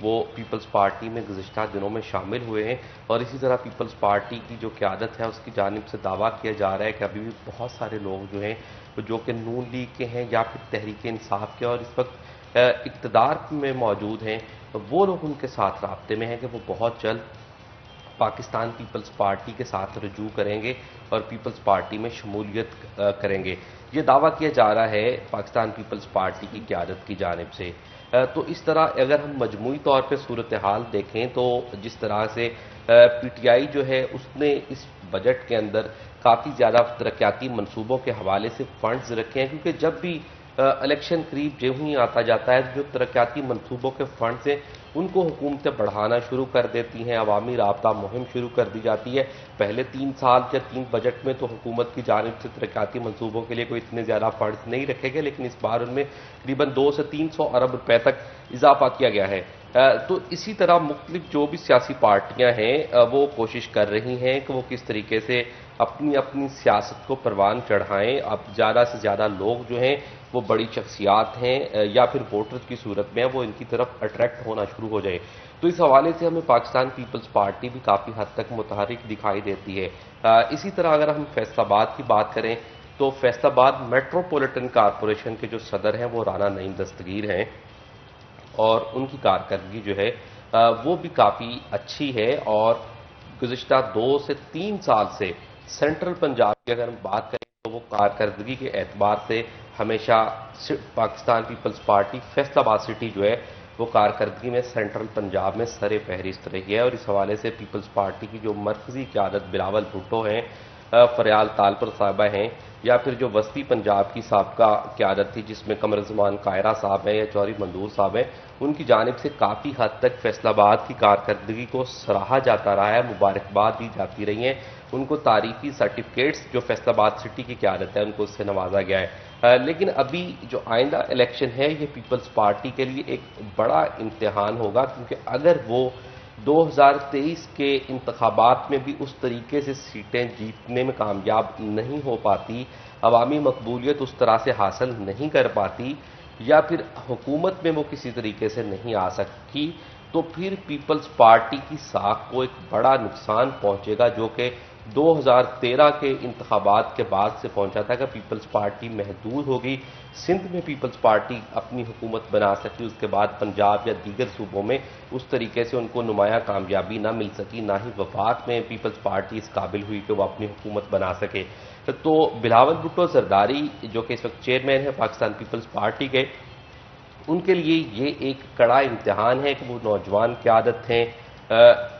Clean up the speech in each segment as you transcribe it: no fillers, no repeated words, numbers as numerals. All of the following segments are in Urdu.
وہ پیپلز پارٹی میں گزشتہ دنوں میں شامل ہوئے ہیں، اور اسی طرح پیپلز پارٹی کی جو قیادت ہے اس کی جانب سے دعویٰ کیا جا رہا ہے کہ ابھی بھی بہت سارے لوگ جو ہیں جو کہ نون لیگ کے ہیں یا پھر تحریک انصاف کے اور اس وقت اقتدار میں موجود ہیں، وہ لوگ ان کے ساتھ رابطے میں ہیں کہ وہ بہت جلد پاکستان پیپلز پارٹی کے ساتھ رجوع کریں گے اور پیپلز پارٹی میں شمولیت کریں گے۔ یہ دعویٰ کیا جا رہا ہے پاکستان پیپلز پارٹی کی قیادت کی جانب سے۔ تو اس طرح اگر ہم مجموعی طور پہ صورتحال دیکھیں تو جس طرح سے پی ٹی آئی جو ہے اس نے اس بجٹ کے اندر کافی زیادہ ترقیاتی منصوبوں کے حوالے سے فنڈز رکھے ہیں، کیونکہ جب بھی الیکشن قریب جو ہی آتا جاتا ہے جو ترقیاتی منصوبوں کے فنڈز ہیں ان کو حکومتیں بڑھانا شروع کر دیتی ہیں، عوامی رابطہ مہم شروع کر دی جاتی ہے۔ پہلے 3 سال یا 3 بجٹ میں تو حکومت کی جانب سے ترقیاتی منصوبوں کے لیے کوئی اتنے زیادہ فنڈز نہیں رکھے گئے، لیکن اس بار ان میں تقریباً 200 سے 300 ارب روپے تک اضافہ کیا گیا ہے۔ تو اسی طرح مختلف جو بھی سیاسی پارٹیاں ہیں وہ کوشش کر رہی ہیں کہ وہ کس طریقے سے اپنی اپنی سیاست کو پروان چڑھائیں۔ اب زیادہ سے زیادہ لوگ جو ہیں وہ بڑی شخصیات ہیں یا پھر ووٹرز کی صورت میں وہ ان کی طرف اٹریکٹ ہونا شروع ہو جائے، تو اس حوالے سے ہمیں پاکستان پیپلز پارٹی بھی کافی حد تک متحرک دکھائی دیتی ہے۔ اسی طرح اگر ہم فیصل آباد کی بات کریں تو فیصل آباد میٹروپولیٹن کارپوریشن کے جو صدر ہیں وہ رانا نعیم دستگیر ہیں، اور ان کی کارکردگی جو ہے وہ بھی کافی اچھی ہے، اور گزشتہ 2 سے 3 سال سے سینٹرل پنجاب کی اگر ہم بات کریں تو وہ کارکردگی کے اعتبار سے ہمیشہ پاکستان پیپلز پارٹی فیصل آباد سٹی جو ہے وہ کارکردگی میں سینٹرل پنجاب میں سر فہرست رہی ہے، اور اس حوالے سے پیپلز پارٹی کی جو مرکزی قیادت بلاول بھٹو ہیں، فریال تالپر صاحبہ ہیں، یا پھر جو وسطی پنجاب کی سابقہ قیادت تھی جس میں قمر زمان قائرہ صاحب ہیں یا چوہری مندور صاحب ہیں، ان کی جانب سے کافی حد تک فیصل آباد کی کارکردگی کو سراہا جاتا رہا ہے، مبارکباد دی جاتی رہی ہیں، ان کو تعریفی سرٹیفکیٹس جو فیصل آباد سٹی کی قیادت ہے ان کو اس سے نوازا گیا ہے۔ لیکن ابھی جو آئندہ الیکشن ہے یہ پیپلز پارٹی کے لیے ایک بڑا امتحان ہوگا، کیونکہ اگر وہ 2023 کے انتخابات میں بھی اس طریقے سے سیٹیں جیتنے میں کامیاب نہیں ہو پاتی، عوامی مقبولیت اس طرح سے حاصل نہیں کر پاتی، یا پھر حکومت میں وہ کسی طریقے سے نہیں آ سکی، تو پھر پیپلز پارٹی کی ساکھ کو ایک بڑا نقصان پہنچے گا، جو کہ 2013 کے انتخابات کے بعد سے پہنچا تھا کہ پیپلز پارٹی محدود ہوگی۔ سندھ میں پیپلز پارٹی اپنی حکومت بنا سکی، اس کے بعد پنجاب یا دیگر صوبوں میں اس طریقے سے ان کو نمایاں کامیابی نہ مل سکی، نہ ہی وفاق میں پیپلز پارٹی اس قابل ہوئی کہ وہ اپنی حکومت بنا سکے۔ تو بلاول بھٹو زرداری جو کہ اس وقت چیئرمین ہے پاکستان پیپلز پارٹی کے، ان کے لیے یہ ایک کڑا امتحان ہے کہ وہ نوجوان قیادت ہیں،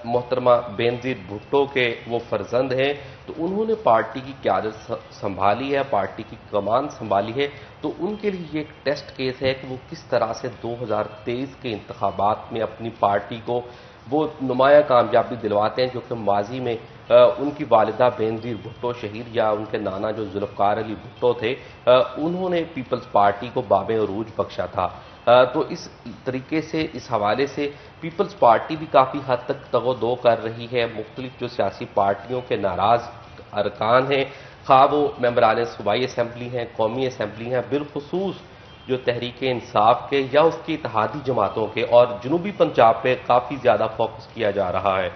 محترمہ بینظیر بھٹو کے وہ فرزند ہیں، تو انہوں نے پارٹی کی قیادت سنبھالی ہے، پارٹی کی کمان سنبھالی ہے، تو ان کے لیے یہ ایک ٹیسٹ کیس ہے کہ وہ کس طرح سے 2023 کے انتخابات میں اپنی پارٹی کو وہ نمایاں کامیابی دلواتے ہیں، جو کہ ماضی میں ان کی والدہ بینظیر بھٹو شہید یا ان کے نانا جو ذوالفقار علی بھٹو تھے انہوں نے پیپلز پارٹی کو باب عروج بخشا تھا۔ تو اس طریقے سے اس حوالے سے پیپلز پارٹی بھی کافی حد تک تگ و دو کر رہی ہے، مختلف جو سیاسی پارٹیوں کے ناراض ارکان ہیں، خواہ وہ ممبران صوبائی اسمبلی ہیں، قومی اسمبلی ہیں، بالخصوص جو تحریک انصاف کے یا اس کی اتحادی جماعتوں کے، اور جنوبی پنجاب پہ کافی زیادہ فوکس کیا جا رہا ہے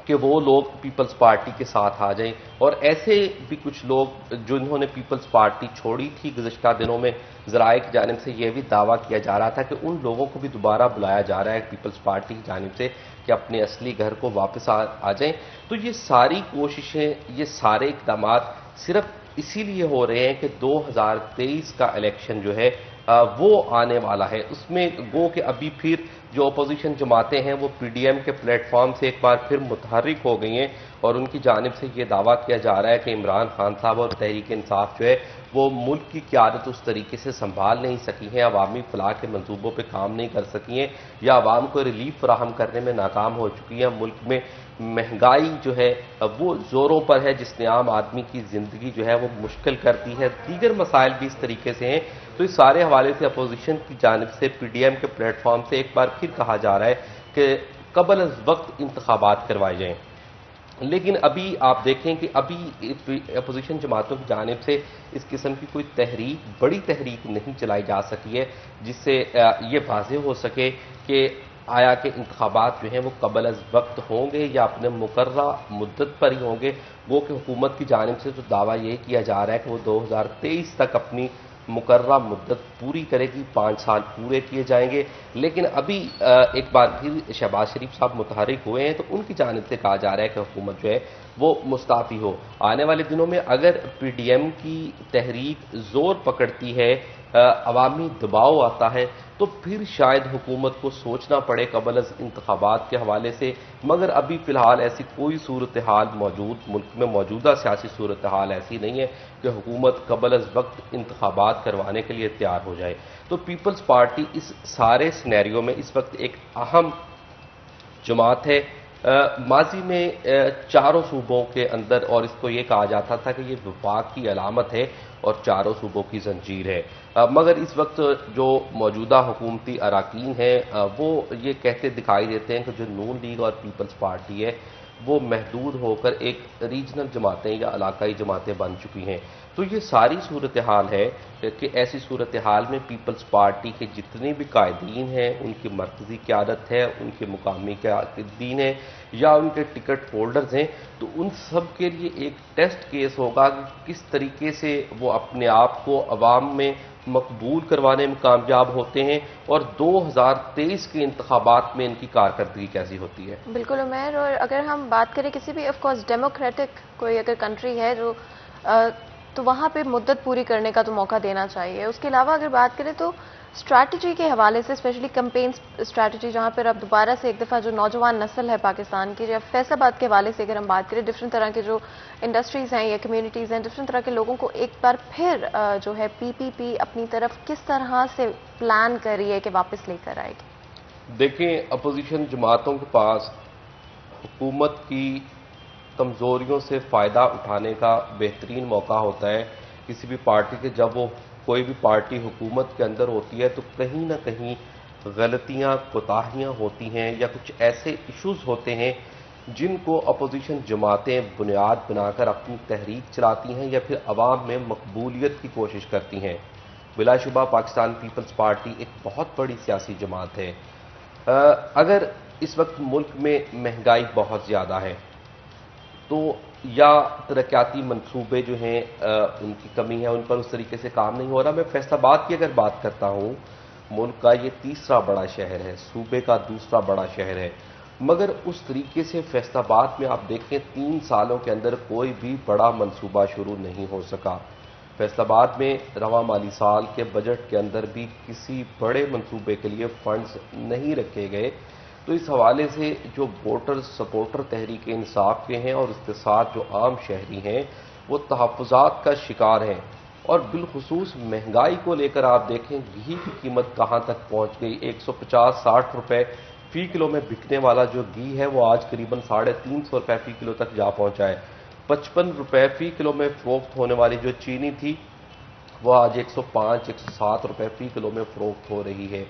کہ وہ لوگ پیپلز پارٹی کے ساتھ آ جائیں، اور ایسے بھی کچھ لوگ جنہوں نے پیپلز پارٹی چھوڑی تھی گزشتہ دنوں میں ذرائع کی جانب سے یہ بھی دعویٰ کیا جا رہا تھا کہ ان لوگوں کو بھی دوبارہ بلایا جا رہا ہے پیپلز پارٹی کی جانب سے کہ اپنے اصلی گھر کو واپس آ جائیں۔ تو یہ ساری کوششیں، یہ سارے اقدامات صرف اسی لیے ہو رہے ہیں کہ 2023 کا الیکشن جو ہے وہ آنے والا ہے، اس میں گو کہ ابھی پھر جو اپوزیشن جماعتیں ہیں وہ پی ڈی ایم کے پلیٹ فارم سے ایک بار پھر متحرک ہو گئی ہیں، اور ان کی جانب سے یہ دعویٰ کیا جا رہا ہے کہ عمران خان صاحب اور تحریک انصاف جو ہے وہ ملک کی قیادت اس طریقے سے سنبھال نہیں سکی ہیں، عوامی فلاح کے منصوبوں پہ کام نہیں کر سکی ہیں، یا عوام کو ریلیف فراہم کرنے میں ناکام ہو چکی ہیں۔ ملک میں مہنگائی جو ہے وہ زوروں پر ہے، جس نے عام آدمی کی زندگی جو ہے وہ مشکل کر دی ہے، دیگر مسائل بھی اس طریقے سے ہیں۔ تو اس سارے حوالے سے اپوزیشن کی جانب سے پی ڈی ایم کے پلیٹ فارم سے ایک بار پھر کہا جا رہا ہے کہ قبل از وقت انتخابات کروائے جائیں، لیکن ابھی آپ دیکھیں کہ ابھی اپوزیشن جماعتوں کی جانب سے اس قسم کی کوئی بڑی تحریک نہیں چلائی جا سکی ہے جس سے یہ واضح ہو سکے کہ آیا کہ انتخابات جو ہیں وہ قبل از وقت ہوں گے یا اپنے مقررہ مدت پر ہی ہوں گے؟ وہ کہ حکومت کی جانب سے تو دعویٰ یہ کیا جا رہا ہے کہ وہ 2023 تک اپنی مقررہ مدت پوری کرے گی، 5 سال پورے کیے جائیں گے، لیکن ابھی ایک بار پھر شہباز شریف صاحب متحرک ہوئے ہیں تو ان کی جانب سے کہا جا رہا ہے کہ حکومت جو ہے وہ مستعفی ہو۔ آنے والے دنوں میں اگر پی ڈی ایم کی تحریک زور پکڑتی ہے، عوامی دباؤ آتا ہے، تو پھر شاید حکومت کو سوچنا پڑے قبل از انتخابات کے حوالے سے، مگر ابھی فی الحال ایسی کوئی صورتحال ملک میں موجودہ سیاسی صورتحال ایسی نہیں ہے کہ حکومت قبل از وقت انتخابات کروانے کے لیے تیار ہو جائے۔ تو پیپلز پارٹی اس سارے سینیریو میں اس وقت ایک اہم جماعت ہے۔ ماضی میں چاروں صوبوں کے اندر، اور اس کو یہ کہا جاتا تھا کہ یہ وفاق کی علامت ہے اور چاروں صوبوں کی زنجیر ہے، مگر اس وقت جو موجودہ حکومتی اراکین ہیں وہ یہ کہتے دکھائی دیتے ہیں کہ جو نون لیگ اور پیپلز پارٹی ہے وہ محدود ہو کر ایک ریجنل جماعتیں یا علاقائی جماعتیں بن چکی ہیں۔ تو یہ ساری صورتحال ہے کہ ایسی صورتحال میں پیپلز پارٹی کے جتنے بھی قائدین ہیں، ان کی مرکزی قیادت ہے، ان کے مقامی قائدین ہیں یا ان کے ٹکٹ ہولڈرز ہیں، تو ان سب کے لیے ایک ٹیسٹ کیس ہوگا کہ کس طریقے سے وہ اپنے آپ کو عوام میں مقبول کروانے میں کامیاب ہوتے ہیں اور 2023 کے انتخابات میں ان کی کارکردگی کیسی ہوتی ہے۔ بالکل عمیر، اور اگر ہم بات کریں کسی بھی آف کورس ڈیموکریٹک کوئی اگر کنٹری ہے جو تو وہاں پہ مدت پوری کرنے کا تو موقع دینا چاہیے۔ اس کے علاوہ اگر بات کریں تو اسٹریٹجی کے حوالے سے، اسپیشلی کمپین اسٹریٹجی، جہاں پر اب دوبارہ سے ایک دفعہ جو نوجوان نسل ہے پاکستان کی، یا فیصل آباد کے حوالے سے اگر ہم بات کریں، ڈفرنٹ طرح کے جو انڈسٹریز ہیں یا کمیونٹیز ہیں، ڈفرنٹ طرح کے لوگوں کو ایک بار پھر جو ہے پی اپنی طرف کس طرح سے پلان کر رہی ہے کہ واپس لے کر آئے گی؟ دیکھیں، اپوزیشن جماعتوں کے پاس حکومت کی کمزوریوں سے فائدہ اٹھانے کا بہترین موقع ہوتا ہے کسی بھی پارٹی کے۔ جب وہ کوئی بھی پارٹی حکومت کے اندر ہوتی ہے تو کہیں نہ کہیں غلطیاں، کوتاہیاں ہوتی ہیں یا کچھ ایسے ایشوز ہوتے ہیں جن کو اپوزیشن جماعتیں بنیاد بنا کر اپنی تحریک چلاتی ہیں یا پھر عوام میں مقبولیت کی کوشش کرتی ہیں۔ بلا شبہ پاکستان پیپلز پارٹی ایک بہت بڑی سیاسی جماعت ہے۔ اگر اس وقت ملک میں مہنگائی بہت زیادہ ہے تو یا ترقیاتی منصوبے جو ہیں ان کی کمی ہے، ان پر اس طریقے سے کام نہیں ہو رہا۔ میں فیصل آباد کی اگر بات کرتا ہوں، ملک کا یہ تیسرا بڑا شہر ہے، صوبے کا دوسرا بڑا شہر ہے، مگر اس طریقے سے فیصل آباد میں آپ دیکھیں 3 سالوں کے اندر کوئی بھی بڑا منصوبہ شروع نہیں ہو سکا۔ فیصل آباد میں رواں مالی سال کے بجٹ کے اندر بھی کسی بڑے منصوبے کے لیے فنڈز نہیں رکھے گئے۔ تو اس حوالے سے جو ووٹر سپورٹر تحریک انصاف کے ہیں اور اس کے ساتھ جو عام شہری ہیں وہ تحفظات کا شکار ہیں، اور بالخصوص مہنگائی کو لے کر آپ دیکھیں گھی کی قیمت کہاں تک پہنچ گئی۔ 150-60 روپے فی کلو میں بکنے والا جو گھی ہے وہ آج قریباً 350 روپے فی کلو تک جا پہنچا ہے۔ 55 روپے فی کلو میں فروخت ہونے والی جو چینی تھی وہ آج 105-107 روپے فی کلو میں فروخت ہو رہی ہے۔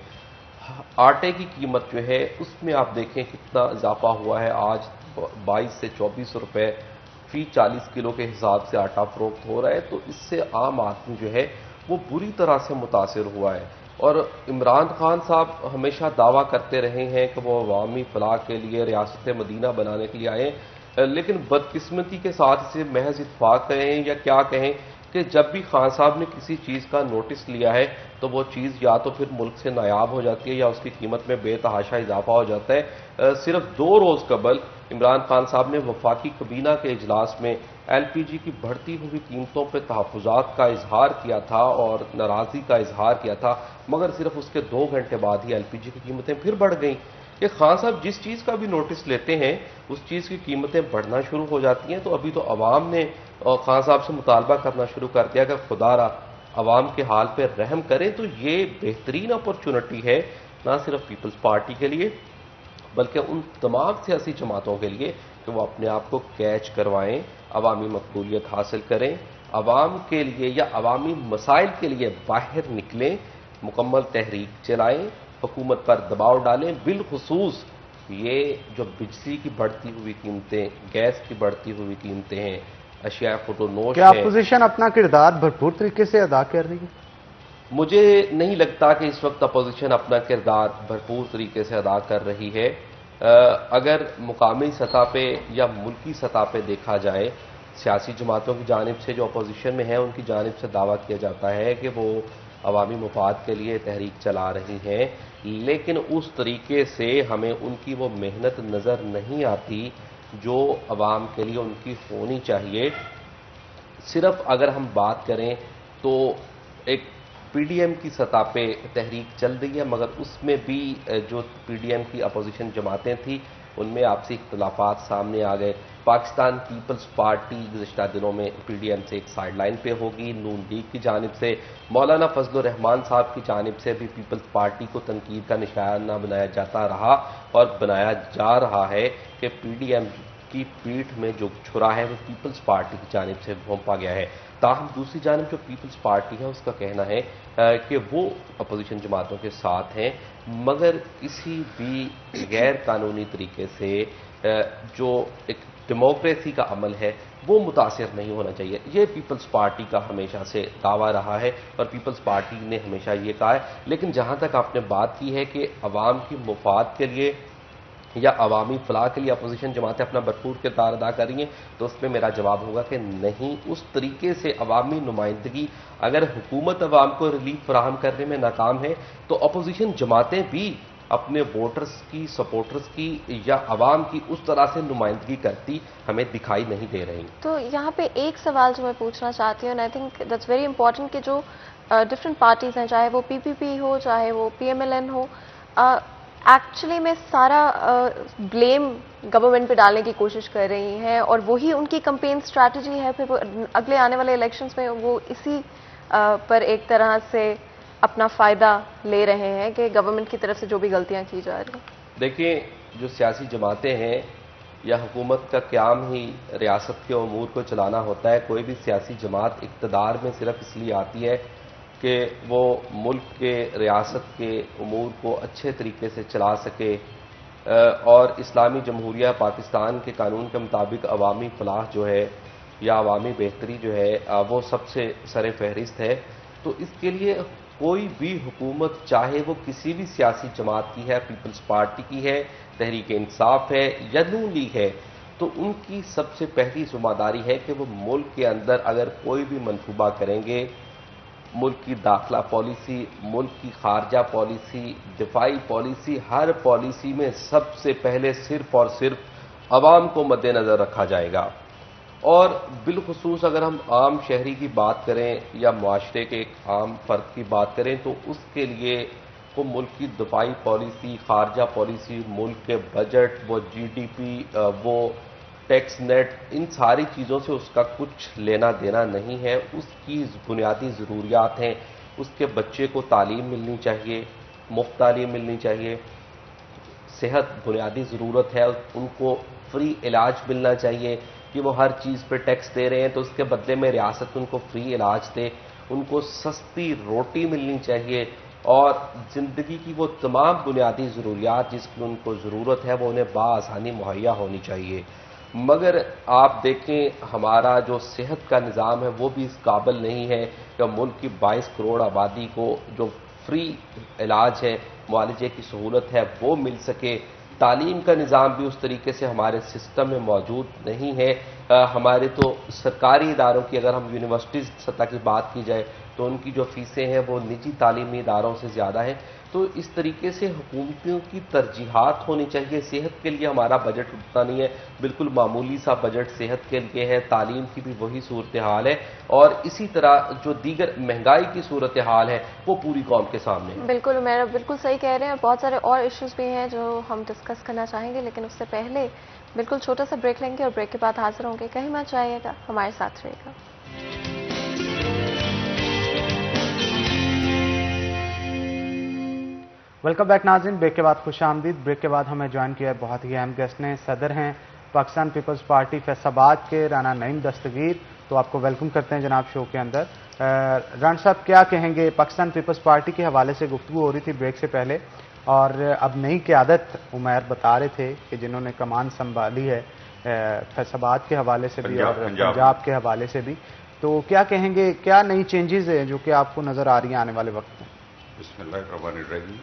آٹے کی قیمت جو ہے اس میں آپ دیکھیں کتنا اضافہ ہوا ہے، آج 22 سے 24 روپے فی 40 کلو کے حساب سے آٹا فروخت ہو رہا ہے۔ تو اس سے عام آدمی جو ہے وہ بری طرح سے متاثر ہوا ہے، اور عمران خان صاحب ہمیشہ دعویٰ کرتے رہے ہیں کہ وہ عوامی فلاح کے لیے ریاست مدینہ بنانے کے لیے آئے، لیکن بدقسمتی کے ساتھ اسے محض اتفاق کہیں یا کیا کہیں کہ جب بھی خان صاحب نے کسی چیز کا نوٹس لیا ہے تو وہ چیز یا تو پھر ملک سے نایاب ہو جاتی ہے یا اس کی قیمت میں بے تحاشا اضافہ ہو جاتا ہے۔ صرف 2 روز قبل عمران خان صاحب نے وفاقی کابینہ کے اجلاس میں ایل پی جی کی بڑھتی ہوئی قیمتوں پہ تحفظات کا اظہار کیا تھا اور ناراضی کا اظہار کیا تھا، مگر صرف اس کے 2 گھنٹے بعد ہی ایل پی جی کی قیمتیں پھر بڑھ گئیں۔ کہ خان صاحب جس چیز کا بھی نوٹس لیتے ہیں اس چیز کی قیمتیں بڑھنا شروع ہو جاتی ہیں۔ تو ابھی تو عوام نے خان صاحب سے مطالبہ کرنا شروع کر دیا کہ خدا را عوام کے حال پہ رحم کریں۔ تو یہ بہترین اپرچونٹی ہے نہ صرف پیپلز پارٹی کے لیے بلکہ ان تمام سیاسی جماعتوں کے لیے کہ وہ اپنے آپ کو کیچ کروائیں، عوامی مقبولیت حاصل کریں، عوام کے لیے یا عوامی مسائل کے لیے باہر نکلیں، مکمل تحریک چلائیں، حکومت پر دباؤ ڈالیں۔ بالخصوص یہ جو بجلی کی بڑھتی ہوئی قیمتیں، گیس کی بڑھتی ہوئی قیمتیں ہیں، اشیاء فوٹو نوش کیا ہے۔ اپوزیشن اپنا کردار بھرپور طریقے سے ادا کر رہی ہے؟ مجھے نہیں لگتا کہ اس وقت اپوزیشن اپنا کردار بھرپور طریقے سے ادا کر رہی ہے. اگر مقامی سطح پہ یا ملکی سطح پہ دیکھا جائے، سیاسی جماعتوں کی جانب سے جو اپوزیشن میں ہیں ان کی جانب سے دعویٰ کیا جاتا ہے کہ وہ عوامی مفاد کے لیے تحریک چلا رہی ہیں، لیکن اس طریقے سے ہمیں ان کی وہ محنت نظر نہیں آتی جو عوام کے لیے ان کی ہونی چاہیے. صرف اگر ہم بات کریں تو ایک پی ڈی ایم کی سطح پہ تحریک چل رہی ہے، مگر اس میں بھی جو پی ڈی ایم کی اپوزیشن جماعتیں تھیں ان میں آپسی اختلافات سامنے آ گئے. پاکستان پیپلز پارٹی گزشتہ دنوں میں پی ڈی ایم سے ایک سائیڈ لائن پہ ہوگی. نون لیگ کی جانب سے مولانا فضل الرحمان صاحب کی جانب سے بھی پیپلز پارٹی کو تنقید کا نشانہ بنایا جاتا رہا اور بنایا جا رہا ہے کہ پی ڈی ایم کی پیٹھ میں جو چھرا ہے وہ پیپلز پارٹی کی جانب سے بھونپا گیا ہے. تاہم دوسری جانب جو پیپلز پارٹی ہے اس کا کہنا ہے کہ وہ اپوزیشن جماعتوں کے ساتھ ہیں، مگر کسی بھی غیر قانونی طریقے سے جو ایک ڈیموکریسی کا عمل ہے وہ متاثر نہیں ہونا چاہیے. یہ پیپلز پارٹی کا ہمیشہ سے دعویٰ رہا ہے اور پیپلز پارٹی نے ہمیشہ یہ کہا ہے. لیکن جہاں تک آپ نے بات کی ہے کہ عوام کی مفاد کے لیے یا عوامی فلاح کے لیے اپوزیشن جماعتیں اپنا بھرپور کردار ادا کر رہی ہیں، تو اس میں میرا جواب ہوگا کہ نہیں. اس طریقے سے عوامی نمائندگی، اگر حکومت عوام کو ریلیف فراہم کرنے میں ناکام ہے تو اپوزیشن جماعتیں بھی اپنے ووٹرز کی، سپورٹرز کی یا عوام کی اس طرح سے نمائندگی کرتی ہمیں دکھائی نہیں دے رہی. تو یہاں پہ ایک سوال جو میں پوچھنا چاہتی ہوں، I think that's very important, کہ جو ڈفرینٹ پارٹیز ہیں، چاہے وہ پی پی پی ہو، چاہے وہ پی ایم ایل این ہو، ایکچولی میں سارا بلیم گورنمنٹ پہ ڈالنے کی کوشش کر رہی ہیں اور وہی ان کی کمپین اسٹریٹجی ہے. پھر وہ اگلے آنے والے الیکشنز میں وہ اسی پر ایک طرح سے اپنا فائدہ لے رہے ہیں کہ گورنمنٹ کی طرف سے جو بھی غلطیاں کی جا رہی ہیں. دیکھیں، جو سیاسی جماعتیں ہیں یا حکومت کا قیام ہی ریاست کے امور کو چلانا ہوتا ہے. کوئی بھی سیاسی جماعت اقتدار میں صرف اس لیے آتی ہے کہ وہ ملک کے، ریاست کے امور کو اچھے طریقے سے چلا سکے اور اسلامی جمہوریہ پاکستان کے قانون کے مطابق عوامی فلاح جو ہے یا عوامی بہتری جو ہے وہ سب سے سر فہرست ہے. تو اس کے لیے کوئی بھی حکومت، چاہے وہ کسی بھی سیاسی جماعت کی ہے، پیپلز پارٹی کی ہے، تحریک انصاف ہے یا نون لیگ ہے، تو ان کی سب سے پہلی ذمہ داری ہے کہ وہ ملک کے اندر اگر کوئی بھی منصوبہ کریں گے، ملک کی داخلہ پالیسی، ملک کی خارجہ پالیسی، دفاعی پالیسی، ہر پالیسی میں سب سے پہلے صرف اور صرف عوام کو مد نظر رکھا جائے گا. اور بالخصوص اگر ہم عام شہری کی بات کریں یا معاشرے کے ایک عام فرد کی بات کریں تو اس کے لیے وہ ملک کی دفاعی پالیسی، خارجہ پالیسی، ملک کے بجٹ، وہ جی ڈی پی، وہ ٹیکس نیٹ، ان ساری چیزوں سے اس کا کچھ لینا دینا نہیں ہے. اس کی بنیادی ضروریات ہیں. اس کے بچے کو تعلیم ملنی چاہیے، مفت تعلیم ملنی چاہیے، صحت بنیادی ضرورت ہے، ان کو فری علاج ملنا چاہیے کہ وہ ہر چیز پہ ٹیکس دے رہے ہیں تو اس کے بدلے میں ریاست ان کو فری علاج دے. ان کو سستی روٹی ملنی چاہیے اور زندگی کی وہ تمام بنیادی ضروریات جس کی ان کو ضرورت ہے وہ انہیں بآسانی مہیا ہونی چاہیے. مگر آپ دیکھیں ہمارا جو صحت کا نظام ہے وہ بھی اس قابل نہیں ہے کہ ملک کی 22 کروڑ آبادی کو جو فری علاج ہے، معالجے کی سہولت ہے، وہ مل سکے. تعلیم کا نظام بھی اس طریقے سے ہمارے سسٹم میں موجود نہیں ہے. ہمارے تو سرکاری اداروں کی، اگر ہم یونیورسٹیز سطح کی بات کی جائے تو ان کی جو فیسیں ہیں وہ نجی تعلیمی اداروں سے زیادہ ہیں. تو اس طریقے سے حکومتوں کی ترجیحات ہونی چاہیے. صحت کے لیے ہمارا بجٹ اتنا نہیں ہے، بالکل معمولی سا بجٹ صحت کے لیے ہے. تعلیم کی بھی وہی صورتحال ہے اور اسی طرح جو دیگر مہنگائی کی صورتحال ہے وہ پوری قوم کے سامنے ہے. بالکل، میرا بالکل صحیح کہہ رہے ہیں. بہت سارے اور ایشوز بھی ہیں جو ہم ڈسکس کرنا چاہیں گے، لیکن اس سے پہلے بالکل چھوٹا سا بریک لیں گے اور بریک کے بعد حاضر ہوں گے. کہیں مت جائیے گا، ہمارے ساتھ رہے گا. ویلکم بیک ناظرین. بریک کے بعد خوش آمدید. بریک کے بعد ہمیں جوائن کیا ہے بہت ہی اہم گیسٹ نے، صدر ہیں پاکستان پیپلز پارٹی فیصل آباد کے رانا نعیم دستگیر. تو آپ کو ویلکم کرتے ہیں جناب شو کے اندر. رانا صاحب کیا کہیں گے؟ پاکستان پیپلز پارٹی کے حوالے سے گفتگو ہو رہی تھی بریک سے پہلے اور اب نئی قیادت عمیر بتا رہے تھے کہ جنہوں نے کمان سنبھالی ہے فیصل آباد کے حوالے سے بھی اور پنجاب کے حوالے سے بھی. تو کیا کہیں گے, کیا نئی چینجز ہیں جو کہ آپ کو نظر آ رہی ہیں آنے والے وقت میں؟ بسم اللہ الرحمن الرحیم.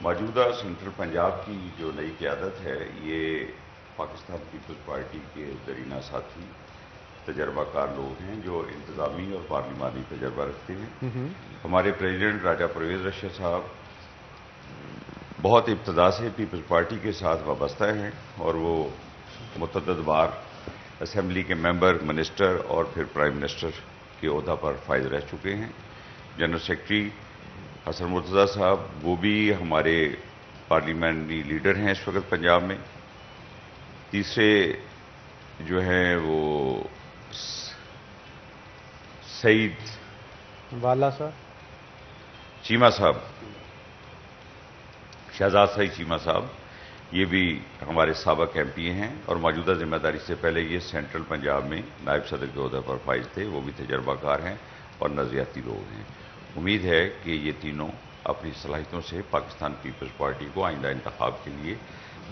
موجودہ سینٹرل پنجاب کی جو نئی قیادت ہے یہ پاکستان پیپلز پارٹی کے درینہ ساتھی تجربہ کار لوگ ہیں جو انتظامی اور پارلیمانی تجربہ رکھتے ہیں. ہمارے پریزیڈنٹ راجہ پرویز رشید صاحب بہت ابتدا سے پیپلز پارٹی کے ساتھ وابستہ ہیں اور وہ متعدد بار اسمبلی کے ممبر, منسٹر اور پھر پرائم منسٹر کے عہدہ پر فائز رہ چکے ہیں. جنرل سیکرٹری حسن مرتضیٰ صاحب وہ بھی ہمارے پارلیمنٹری لیڈر ہیں اس وقت پنجاب میں. تیسرے جو ہیں وہ سعید والا صاحب, چیمہ صاحب, شہزاد سعید چیمہ صاحب, یہ بھی ہمارے سابق ایم پی ہیں اور موجودہ ذمہ داری سے پہلے یہ سینٹرل پنجاب میں نائب صدر کے عہدے پر فائز تھے. وہ بھی تجربہ کار ہیں اور نظریاتی لوگ ہیں. امید ہے کہ یہ تینوں اپنی صلاحیتوں سے پاکستان پیپلز پارٹی کو آئندہ انتخاب کے لیے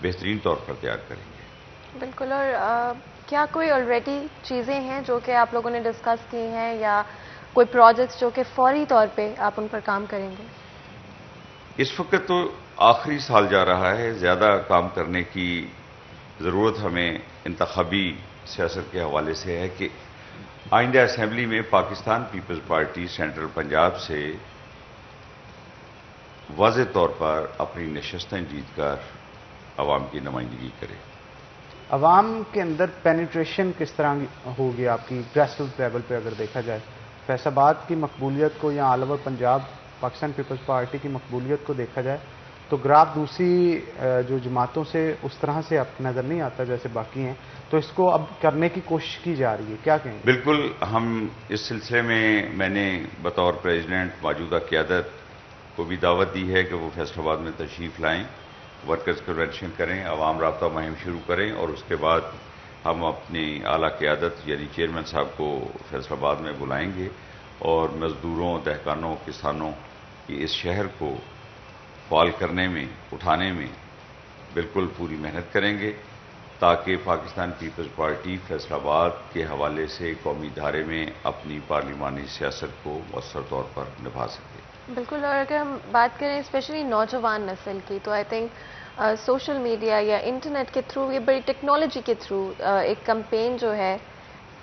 بہترین طور پر تیار کریں گے. بالکل. اور کیا کوئی آلریڈی چیزیں ہیں جو کہ آپ لوگوں نے ڈسکس کی ہیں یا کوئی پروجیکٹس جو کہ فوری طور پہ آپ ان پر کام کریں گے؟ اس وقت تو آخری سال جا رہا ہے, زیادہ کام کرنے کی ضرورت ہمیں انتخابی سیاست کے حوالے سے ہے کہ آئندہ اسمبلی میں پاکستان پیپلز پارٹی سینٹرل پنجاب سے واضح طور پر اپنی نشستیں جیت کر عوام کی نمائندگی کرے. عوام کے اندر پینیٹریشن کس طرح ہوگی آپ کی گریس روٹ لیول پہ اگر دیکھا جائے؟ فیصل آباد کی مقبولیت کو یا آل اوور پنجاب پاکستان پیپلز پارٹی کی مقبولیت کو دیکھا جائے تو گراف دوسری جو جماعتوں سے اس طرح سے آپ نظر نہیں آتا جیسے باقی ہیں, تو اس کو اب کرنے کی کوشش کی جا رہی ہے, کیا کہیں؟ بالکل. ہم اس سلسلے میں نے بطور پریزیڈنٹ موجودہ قیادت کو بھی دعوت دی ہے کہ وہ فیصل آباد میں تشریف لائیں, ورکرز کنونشن کریں, عوام رابطہ مہم شروع کریں اور اس کے بعد ہم اپنی اعلیٰ قیادت یعنی چیئرمین صاحب کو فیصل آباد میں بلائیں گے اور مزدوروں, دہقانوں, کسانوں کی اس شہر کو فعال کرنے میں, اٹھانے میں بالکل پوری محنت کریں گے تاکہ پاکستان پیپلز پارٹی فیصل آباد کے حوالے سے قومی دھارے میں اپنی پارلیمانی سیاست کو مؤثر طور پر نبھا سکے. بالکل. اور اگر ہم بات کریں اسپیشلی نوجوان نسل کی تو آئی تھنک سوشل میڈیا یا انٹرنیٹ کے تھرو, یہ بڑی ٹیکنالوجی کے تھرو ایک کمپین جو ہے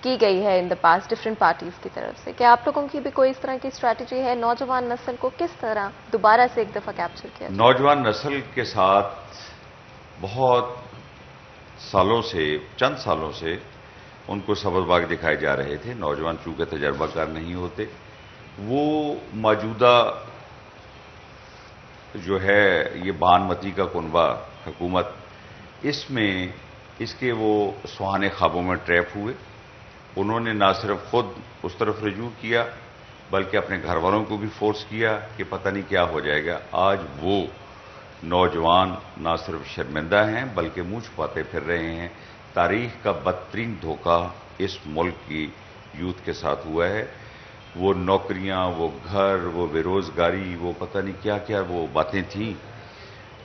کی گئی ہے ان دا پاسٹ ڈفرینٹ پارٹیز کی طرف سے. کیا آپ لوگوں کی بھی کوئی اس طرح کی اسٹریٹجی ہے نوجوان نسل کو کس طرح دوبارہ سے ایک دفعہ کیپچر کیا؟ نوجوان نسل کے ساتھ بہت سالوں سے, چند سالوں سے ان کو سبز باغ دکھائے جا رہے تھے. نوجوان چونکہ تجربہ کار نہیں ہوتے, وہ موجودہ جو ہے یہ بانمتی کا کنبہ حکومت, اس میں اس کے وہ سہانے خوابوں میں ٹریپ ہوئے. انہوں نے نہ صرف خود اس طرف رجوع کیا بلکہ اپنے گھر والوں کو بھی فورس کیا کہ پتہ نہیں کیا ہو جائے گا. آج وہ نوجوان نہ صرف شرمندہ ہیں بلکہ منہ چھپاتے پھر رہے ہیں. تاریخ کا بدترین دھوکہ اس ملک کی یوتھ کے ساتھ ہوا ہے. وہ نوکریاں, وہ گھر, وہ بے روزگاری, وہ پتہ نہیں کیا کیا وہ باتیں تھیں,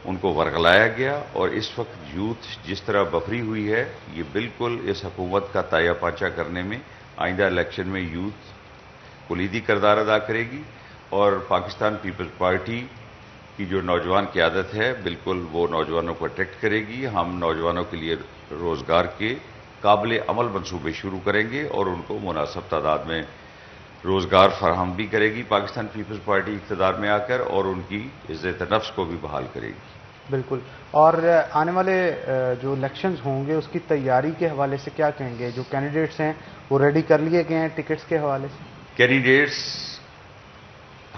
ان کو ورگلایا گیا. اور اس وقت یوتھ جس طرح بفری ہوئی ہے, یہ بالکل اس حکومت کا تایا پاچا کرنے میں آئندہ الیکشن میں یوتھ کلیدی کردار ادا کرے گی. اور پاکستان پیپلز پارٹی کی جو نوجوان قیادت ہے بالکل وہ نوجوانوں کو اٹریکٹ کرے گی. ہم نوجوانوں کے لیے روزگار کے قابل عمل منصوبے شروع کریں گے اور ان کو مناسب تعداد میں روزگار فراہم بھی کرے گی پاکستان پیپلز پارٹی اقتدار میں آ کر, اور ان کی عزت نفس کو بھی بحال کرے گی. بالکل. اور آنے والے جو الیکشنز ہوں گے اس کی تیاری کے حوالے سے کیا کہیں گے؟ جو کینڈیڈیٹس ہیں وہ ریڈی کر لیے گئے ہیں ٹکٹس کے حوالے سے؟ کینڈیڈیٹس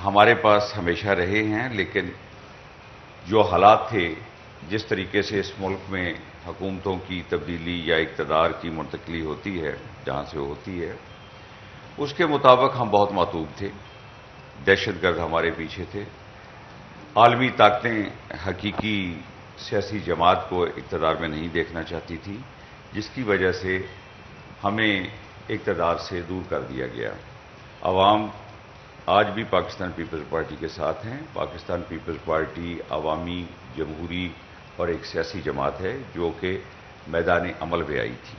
ہمارے پاس ہمیشہ رہے ہیں, لیکن جو حالات تھے, جس طریقے سے اس ملک میں حکومتوں کی تبدیلی یا اقتدار کی منتقلی ہوتی ہے جہاں سے ہوتی ہے, اس کے مطابق ہم بہت معطوب تھے. دہشت گرد ہمارے پیچھے تھے. عالمی طاقتیں حقیقی سیاسی جماعت کو اقتدار میں نہیں دیکھنا چاہتی تھی, جس کی وجہ سے ہمیں اقتدار سے دور کر دیا گیا. عوام آج بھی پاکستان پیپلز پارٹی کے ساتھ ہیں. پاکستان پیپلز پارٹی عوامی, جمہوری اور ایک سیاسی جماعت ہے جو کہ میدان عمل پہ آئی تھی.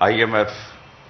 IMF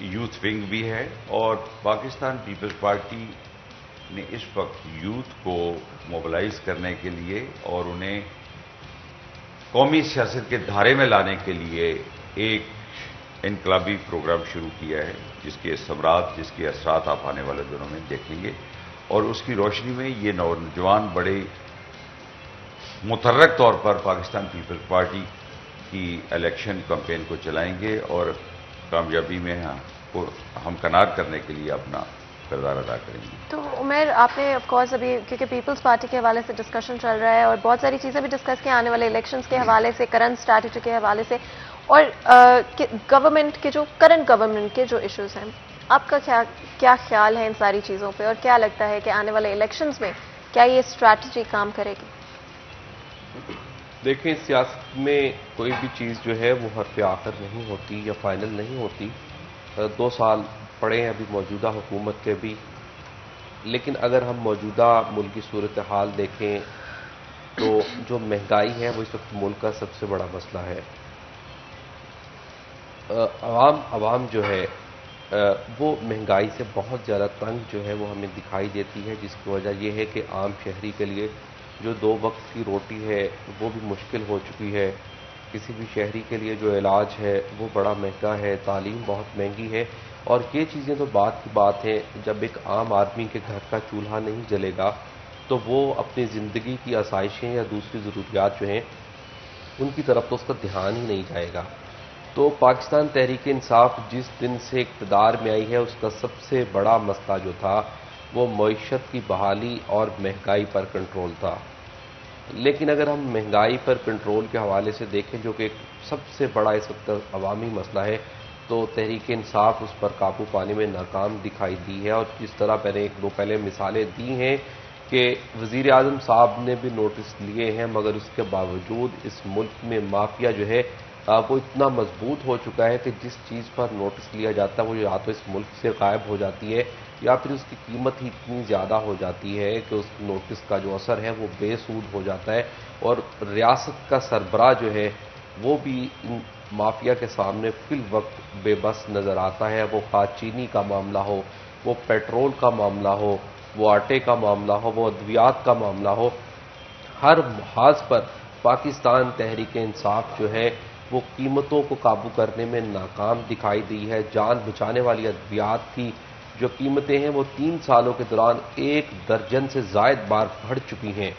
یوتھ ونگ بھی ہے، اور پاکستان پیپلز پارٹی نے اس وقت یوتھ کو موبلائز کرنے کے لیے اور انہیں قومی سیاست کے دھارے میں لانے کے لیے ایک انقلابی پروگرام شروع کیا ہے، جس کے ثمرات، جس کے اثرات آپ آنے والے دنوں میں دیکھیں گے، اور اس کی روشنی میں یہ نوجوان بڑے متحرک طور پر پاکستان پیپلز پارٹی کی الیکشن کمپین کو چلائیں گے اور کامیابی میں ہمکنار کرنے کے لیے اپنا کردار ادا کریں گے۔ تو عمیر، آپ نے آف کورس ابھی کیونکہ پیپلز پارٹی کے حوالے سے ڈسکشن چل رہا ہے اور بہت ساری چیزیں بھی ڈسکس کی آنے والے الیکشنز کے حوالے سے، کرنٹ اسٹریٹجی کے حوالے سے، اور گورنمنٹ کے جو کرنٹ گورنمنٹ کے جو ایشوز ہیں، آپ کا کیا خیال ہے ان ساری چیزوں پہ، اور کیا لگتا ہے کہ آنے والے الیکشنز میں کیا یہ اسٹریٹجی کام کرے گی؟ دیکھیں، سیاست میں کوئی بھی چیز جو ہے وہ حرف آخر نہیں ہوتی یا فائنل نہیں ہوتی۔ 2 سال پڑے ہیں ابھی موجودہ حکومت کے بھی، لیکن اگر ہم موجودہ ملک کی صورتحال دیکھیں تو جو مہنگائی ہے وہ اس وقت ملک کا سب سے بڑا مسئلہ ہے۔ عوام جو ہے وہ مہنگائی سے بہت زیادہ تنگ جو ہے وہ ہمیں دکھائی دیتی ہے، جس کی وجہ یہ ہے کہ عام شہری کے لیے جو 2 وقت کی روٹی ہے وہ بھی مشکل ہو چکی ہے۔ کسی بھی شہری کے لیے جو علاج ہے وہ بڑا مہنگا ہے، تعلیم بہت مہنگی ہے، اور یہ چیزیں تو بات کی بات ہے۔ جب ایک عام آدمی کے گھر کا چولہا نہیں جلے گا تو وہ اپنی زندگی کی آسائشیں یا دوسری ضروریات جو ہیں ان کی طرف تو اس کا دھیان ہی نہیں جائے گا۔ تو پاکستان تحریک انصاف جس دن سے اقتدار میں آئی ہے، اس کا سب سے بڑا مسئلہ جو تھا وہ معیشت کی بحالی اور مہنگائی پر کنٹرول تھا۔ لیکن اگر ہم مہنگائی پر کنٹرول کے حوالے سے دیکھیں، جو کہ ایک سب سے بڑا اس وقت عوامی مسئلہ ہے، تو تحریک انصاف اس پر قابو پانے میں ناکام دکھائی دی ہے۔ اور جس طرح میں نے 1-2 پہلے مثالیں دی ہیں کہ وزیر اعظم صاحب نے بھی نوٹس لیے ہیں، مگر اس کے باوجود اس ملک میں مافیا جو ہے وہ اتنا مضبوط ہو چکا ہے کہ جس چیز پر نوٹس لیا جاتا ہے وہ یا تو اس ملک سے غائب ہو جاتی ہے یا پھر اس کی قیمت ہی اتنی زیادہ ہو جاتی ہے کہ اس نوٹس کا جو اثر ہے وہ بے سود ہو جاتا ہے، اور ریاست کا سربراہ جو ہے وہ بھی ان مافیا کے سامنے فی الوقت بے بس نظر آتا ہے۔ وہ خواہ چینی کا معاملہ ہو، وہ پیٹرول کا معاملہ ہو، وہ آٹے کا معاملہ ہو، وہ ادویات کا معاملہ ہو، ہر محاذ پر پاکستان تحریک انصاف جو ہے وہ قیمتوں کو قابو کرنے میں ناکام دکھائی دی ہے۔ جان بچانے والی ادویات کی جو قیمتیں ہیں وہ 3 سالوں کے دوران 1 درجن سے زائد بار بڑھ چکی ہیں۔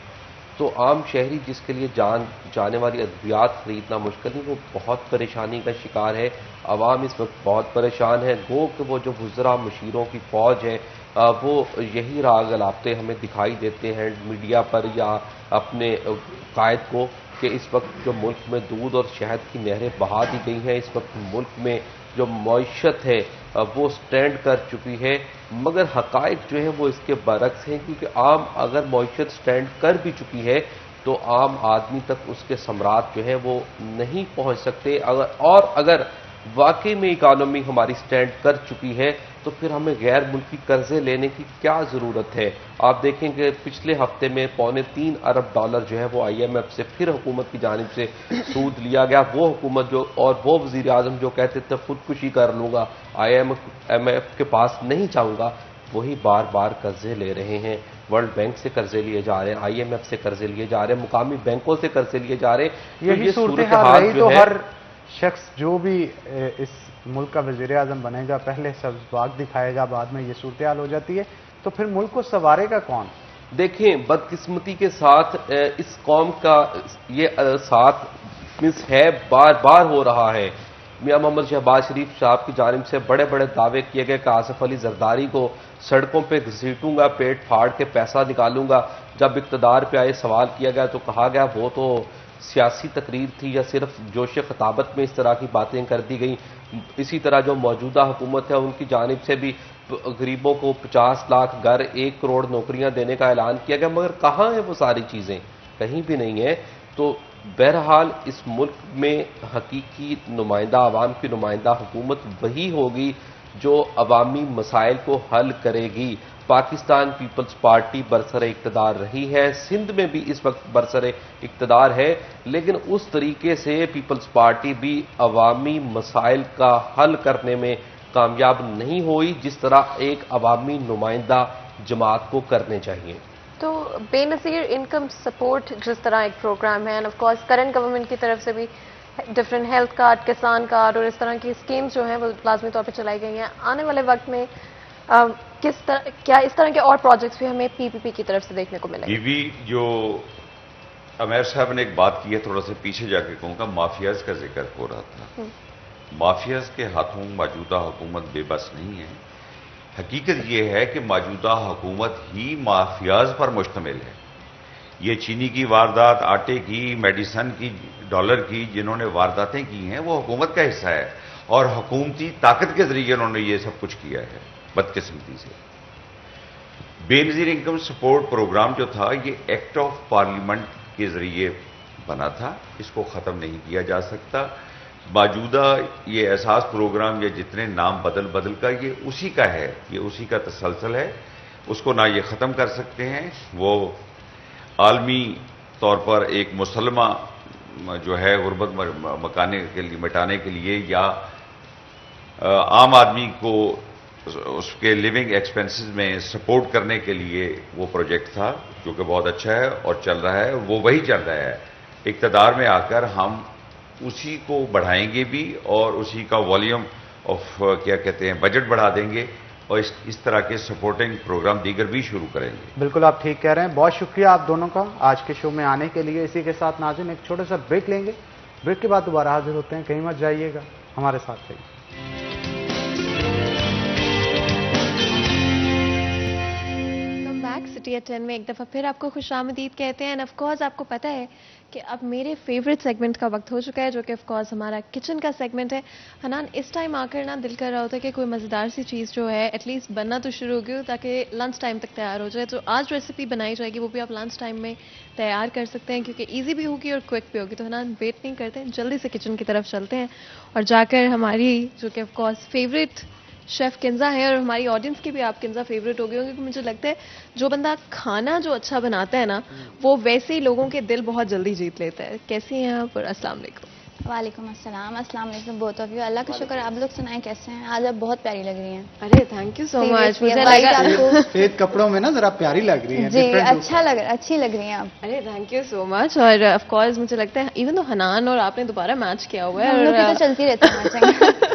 تو عام شہری جس کے لیے جان بچانے والی ادویات خریدنا مشکل نہیں، وہ بہت پریشانی کا شکار ہے۔ عوام اس وقت بہت پریشان ہے۔ گو کہ وہ جو وزراء مشیروں کی فوج ہے وہ یہی راگ الاپتے ہمیں دکھائی دیتے ہیں میڈیا پر یا اپنے قائد کو کہ اس وقت جو ملک میں دودھ اور شہد کی نہریں بہا دی گئی ہیں، اس وقت ملک میں جو معیشت ہے وہ سٹینڈ کر چکی ہے، مگر حقائق جو ہے وہ اس کے برعکس ہیں، کیونکہ عام اگر معیشت سٹینڈ کر بھی چکی ہے تو عام آدمی تک اس کے ثمرات جو ہے وہ نہیں پہنچ سکتے۔ اگر واقعی میں اکانومی ہماری سٹینڈ کر چکی ہے تو پھر ہمیں غیر ملکی قرضے لینے کی کیا ضرورت ہے؟ آپ دیکھیں کہ پچھلے ہفتے میں $3.25 ارب جو ہے وہ IMF سے پھر حکومت کی جانب سے سود لیا گیا۔ وہ حکومت جو اور وہ وزیر اعظم جو کہتے تھے خودکشی کر لوں گا، IMF کے پاس نہیں جاؤں گا، وہی بار بار قرضے لے رہے ہیں۔ ورلڈ بینک سے قرضے لیے جا رہے ہیں، IMF سے قرضے لیے جا رہے ہیں، مقامی بینکوں سے قرضے لیے جا رہے ہیں۔ یہی صورتحال رہی تو ہر شخص جو بھی اس ملک کا وزیر اعظم بنے گا پہلے سبز باغ دکھائے گا، بعد میں یہ صورتحال ہو جاتی ہے، تو پھر ملک کو سنوارے گا کون؟ دیکھیں، بدقسمتی کے ساتھ اس قوم کا یہ ساتھ مس ہے، بار بار ہو رہا ہے۔ میاں محمد شہباز شریف صاحب کی جانب سے بڑے بڑے دعوے کیے گئے کہ آصف علی زرداری کو سڑکوں پہ گھسیٹوں گا، پیٹ پھاڑ کے پیسہ نکالوں گا۔ جب اقتدار پہ آئے سوال کیا گیا تو کہا گیا وہ تو سیاسی تقریر تھی یا صرف جوش خطابت میں اس طرح کی باتیں کر دی گئیں۔ اسی طرح جو موجودہ حکومت ہے ان کی جانب سے بھی غریبوں کو 50 لاکھ گھر، 1 کروڑ نوکریاں دینے کا اعلان کیا گیا، مگر کہاں ہیں وہ ساری چیزیں؟ کہیں بھی نہیں ہے۔ تو بہرحال اس ملک میں حقیقی نمائندہ، عوام کی نمائندہ حکومت وہی ہوگی جو عوامی مسائل کو حل کرے گی۔ پاکستان پیپلز پارٹی برسر اقتدار رہی ہے، سندھ میں بھی اس وقت برسر اقتدار ہے، لیکن اس طریقے سے پیپلز پارٹی بھی عوامی مسائل کا حل کرنے میں کامیاب نہیں ہوئی جس طرح ایک عوامی نمائندہ جماعت کو کرنے چاہیے. تو بے نظیر انکم سپورٹ جس طرح ایک پروگرام ہے، and of course current government کی طرف سے بھی ڈفرینٹ ہیلتھ کارڈ، کسان کارڈ اور اس طرح کی اسکیمز جو ہیں وہ لازمی طور پہ چلائی گئی ہیں. آنے والے وقت میں کس طرح کیا اس طرح کے اور پروجیکٹس بھی ہمیں پی پی پی کی طرف سے دیکھنے کو ملیں گے؟ جو عمیر صاحب نے ایک بات کی ہے، تھوڑا سا پیچھے جا کے کہوں گا، مافیاز کا ذکر ہو رہا تھا. مافیاز کے ہاتھوں موجودہ حکومت بے بس نہیں ہے. حقیقت یہ ہے کہ موجودہ حکومت ہی مافیاز پر مشتمل ہے. یہ چینی کی واردات، آٹے کی، میڈیسن کی، ڈالر کی جنہوں نے وارداتیں کی ہیں وہ حکومت کا حصہ ہے، اور حکومتی طاقت کے ذریعے انہوں نے یہ سب کچھ کیا ہے بدقسمتی سے. بے نظیر انکم سپورٹ پروگرام جو تھا یہ ایکٹ آف پارلیمنٹ کے ذریعے بنا تھا، اس کو ختم نہیں کیا جا سکتا. موجودہ یہ احساس پروگرام یا جتنے نام بدل کا یہ اسی کا ہے، یہ اسی کا تسلسل ہے. اس کو نہ یہ ختم کر سکتے ہیں. وہ عالمی طور پر ایک مسلمہ جو ہے غربت مٹانے کے لیے یا عام آدمی کو اس کے لیونگ ایکسپینسز میں سپورٹ کرنے کے لیے وہ پروجیکٹ تھا جو کہ بہت اچھا ہے اور چل رہا ہے. وہ وہی چل رہا ہے. اقتدار میں آ کر ہم اسی کو بڑھائیں گے بھی اور اسی کا والیوم آف کیا کہتے ہیں بجٹ بڑھا دیں گے اور اس طرح کے سپورٹنگ پروگرام دیگر بھی شروع کریں گے. بالکل آپ ٹھیک کہہ رہے ہیں. بہت شکریہ آپ دونوں کا آج کے شو میں آنے کے لیے. اسی کے ساتھ ناظرین ایک چھوٹا سا بریک لیں گے. بریک کے بعد دوبارہ حاضر ہوتے ہیں. کہیں مت جائیے گا، ہمارے ساتھ رہیے. سٹی ایٹ 10 میں ایک دفعہ پھر آپ کو خوش آمدید کہتے ہیں. اینڈ آف کورس آپ کو پتہ ہے کہ اب میرے فیوریٹ سیگمنٹ کا وقت ہو چکا ہے جو کہ آف کورس ہمارا کچن کا سیگمنٹ ہے. حنان اس ٹائم آ کر نا دل کر رہا ہوتا ہے کہ کوئی مزیدار سی چیز جو ہے ایٹ لیسٹ بننا تو شروع ہو گئی تاکہ لنچ ٹائم تک تیار ہو جائے. تو آج ریسیپی بنائی جائے گی وہ بھی آپ لنچ ٹائم میں تیار کر سکتے ہیں کیونکہ ایزی بھی ہوگی اور کوئک بھی ہوگی. تو حنان ویٹ نہیں کرتے ہیں، جلدی سے کچن کی طرف چلتے ہیں اور جا کر ہماری جو کہ of course favourite chef Kinza ہے، اور ہماری آڈینس کی بھی آپ کنزا فیوریٹ ہو گئی ہوں، کیونکہ مجھے لگتا ہے جو بندہ کھانا جو اچھا بناتا ہے نا وہ ویسے ہی لوگوں کے دل بہت جلدی جیت لیتا ہے. کیسی ہیں آپ؟ اور السلام علیکم. وعلیکم السلام. السلام علیکم بہت آف یو. اللہ کا شکر. آپ لوگ سنائیں کیسے ہیں؟ آج آپ بہت پیاری لگ رہی ہیں. ارے تھینک یو سو مچ. مجھے لگا سفید کپڑوں میں نا ذرا پیاری لگ رہی ہیں. جی اچھی لگ رہی ہیں آپ. ارے تھینک یو سو مچ. اور آف کورس مجھے لگتا ہے ایون تو حنان اور آپ نے دوبارہ میچ کیا ہوا ہے، ہم لوگ کی تو چلتی رہتی ہے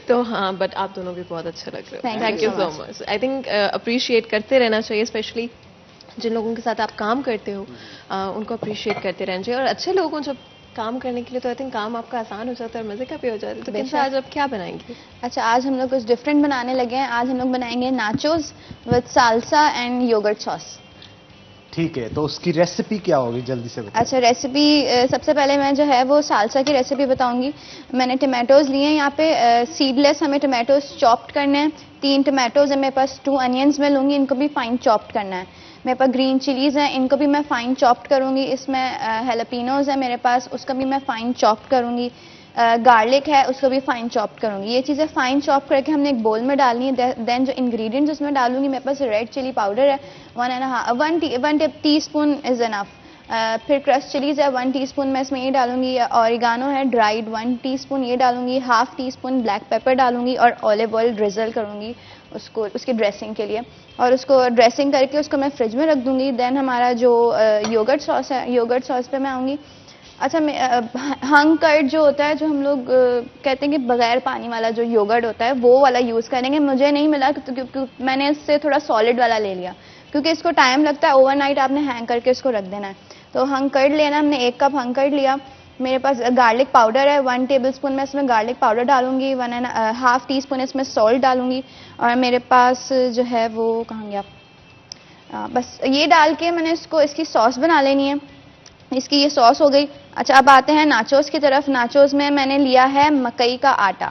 تو ہاں بٹ آپ دونوں بھی بہت اچھا لگ رہے ہیں. Thank you so much. I think appreciate کرتے رہنا چاہیے، اسپیشلی جن لوگوں کے ساتھ آپ کام کرتے ہو ان کو اپریشیٹ کرتے رہنا چاہیے. اور اچھے لوگوں جب کام کرنے کے لیے تو آئی تھنک کام آپ کا آسان ہو جاتا ہے اور مزے کا بھی ہو جاتا ہے. تو کنزا آج آپ کیا بنائیں گے؟ اچھا آج ہم لوگ کچھ ڈفرینٹ بنانے لگے ہیں. آج ہم لوگ بنائیں گے ناچوز وتھ سالسا اینڈ یوگرٹ ساس. ٹھیک ہے، تو اس کی ریسیپی کیا ہوگی جلدی سے بتائیں. اچھا ریسیپی سب سے پہلے میں جو ہے وہ سالسا کی ریسیپی بتاؤں گی. میں نے ٹمیٹوز لیے ہیں یہاں پہ سیڈ لیس. ہمیں ٹمیٹوز چاپڈ کرنے ہیں. 3 ٹمیٹوز ہیں میرے پاس. 2 انینز میں لوں گی، ان کو بھی فائن چاپڈ کرنا ہے. میرے پاس گرین چلیز ہیں، ان کو بھی میں فائن چاپڈ کروں گی. اس میں ہیلاپینوز ہیں میرے پاس، اس کو بھی میں فائن چاپڈ کروں گی. گارلک ہے، اس کو بھی فائن چاپڈ کروں گی. یہ چیزیں فائن چاپ کر کے ہم نے ایک بول میں ڈالنی ہے. دین جو انگریڈینٹس اس میں ڈالوں گی، میرے پاس ریڈ چلی پاؤڈر ہے 1 ٹی اسپون از انف. پھر کرش چلیز ہے 1 ٹی اسپون میں اس میں یہ ڈالوں گی. اوریگانو ہے ڈرائیڈ 1 ٹی اسپون یہ ڈالوں گی. ½ ٹی اسپون بلیک پیپر ڈالوں گی اور اولیو آئل ڈریزل کروں گی اس کی ڈریسنگ کے لیے. اور اس کو ڈریسنگ کر کے اس کو میں فریج میں رکھ دوں گی. دین ہمارا جو یوگرٹ ساس ہے، یوگرٹ ساس پہ میں آؤں گی. اچھا ہنگ کرڈ جو ہوتا ہے، جو ہم لوگ کہتے ہیں کہ بغیر پانی والا جو یوگرٹ ہوتا ہے وہ والا یوز کریں گے. مجھے نہیں ملا کیونکہ میں نے اس سے تھوڑا سالڈ والا لے لیا کیونکہ اس کو ٹائم لگتا ہے. اوور نائٹ آپ نے ہینگ کر کے اس کو رکھ دینا ہے. تو ہنگ کرڈ لینا، ہم نے 1 کپ ہنگ کرڈ لیا. میرے پاس گارلک پاؤڈر ہے 1 ٹیبل اسپون میں اس میں گارلک پاؤڈر ڈالوں گی. 1.5 ٹی اسپون اس میں سالٹ ڈالوں گی. اور میرے پاس جو ہے وہ کہاں گیا، بس یہ ڈال کے میں نے اس کی سوس بنا لینی ہے. اس کی یہ سوس ہو گئی. اچھا اب آتے ہیں ناچوز کی طرف. ناچوز میں نے لیا ہے مکئی کا آٹا.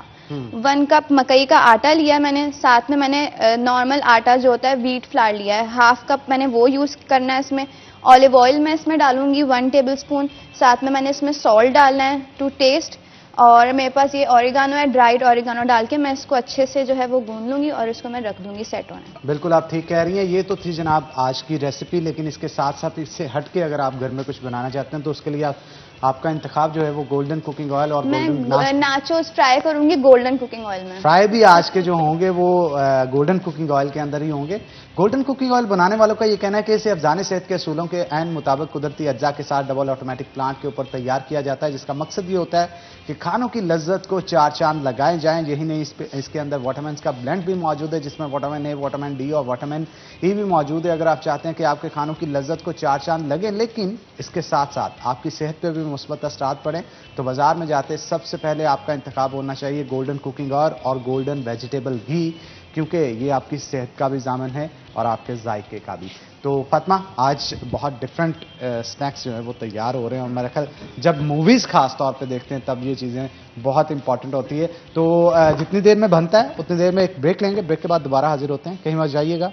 1 کپ مکئی کا آٹا لیا میں نے. ساتھ میں نے نارمل آٹا جو ہوتا ہے ویٹ فلاور لیا ہے. ½ کپ میں نے وہ یوز کرنا ہے اس میں. اولیو آئل میں اس میں ڈالوں گی 1 ٹیبل اسپون. ساتھ میں نے اس میں سالٹ ڈالنا ہے ٹو ٹیسٹ. اور میرے پاس یہ اوریگانو ہے ڈرائیڈ اوریگانو ڈال کے میں اس کو اچھے سے جو ہے وہ گھون لوں گی اور اس کو میں رکھ دوں گی سیٹ ہونے. بالکل آپ ٹھیک کہہ رہی ہیں. یہ تو تھی جناب آج کی ریسیپی، لیکن اس کے ساتھ ساتھ اس سے ہٹ کے اگر آپ گھر میں کچھ بنانا چاہتے ہیں تو اس کے لیے آپ آپ کا انتخاب جو ہے وہ گولڈن کوکنگ آئل اور میں گولڈن ناچوز ٹرائی کروں گی گولڈن کوکنگ آئل میں. فرائی بھی آج کے جو ہوں گے وہ گولڈن کوکنگ آئل کے اندر ہی ہوں گے. گولڈن کوکنگ آئل بنانے والوں کا یہ کہنا ہے کہ اسے افزانِ صحت کے اصولوں کے عین مطابق قدرتی اجزاء کے ساتھ ڈبل آٹومیٹک پلانٹ کے اوپر تیار کیا جاتا ہے، جس کا مقصد یہ ہوتا ہے کہ کھانوں کی لذت کو چار چاند لگائے جائیں. یہی نہیں، اس کے اندر وٹامنس کا بلینڈ بھی موجود ہے، جس میں وٹامن اے، وٹامن ڈی اور وٹامن ای بھی موجود ہے. اگر آپ چاہتے ہیں کہ آپ کے کھانوں کی لذت کو چار چاند لگے لیکن اس کے ساتھ ساتھ آپ کی صحت پہ بھی مثبت اثرات پڑیں، تو بازار میں جاتے سب سے پہلے آپ کا انتخاب ہونا چاہیے گولڈن کوکنگ آئل اور گولڈن ویجیٹیبل گھی، کیونکہ یہ آپ کی صحت کا بھی ضامن ہے اور آپ کے ذائقے کا بھی. تو فاطمہ، آج بہت ڈفرینٹ سنیکس جو ہے وہ تیار ہو رہے ہیں، اور میرا خیال جب موویز خاص طور پہ دیکھتے ہیں تب یہ چیزیں بہت امپورٹنٹ ہوتی ہے. تو جتنی دیر میں بنتا ہے اتنی دیر میں ایک بریک لیں گے، بریک کے بعد دوبارہ حاضر ہوتے ہیں. کہیں مت جائیے گا،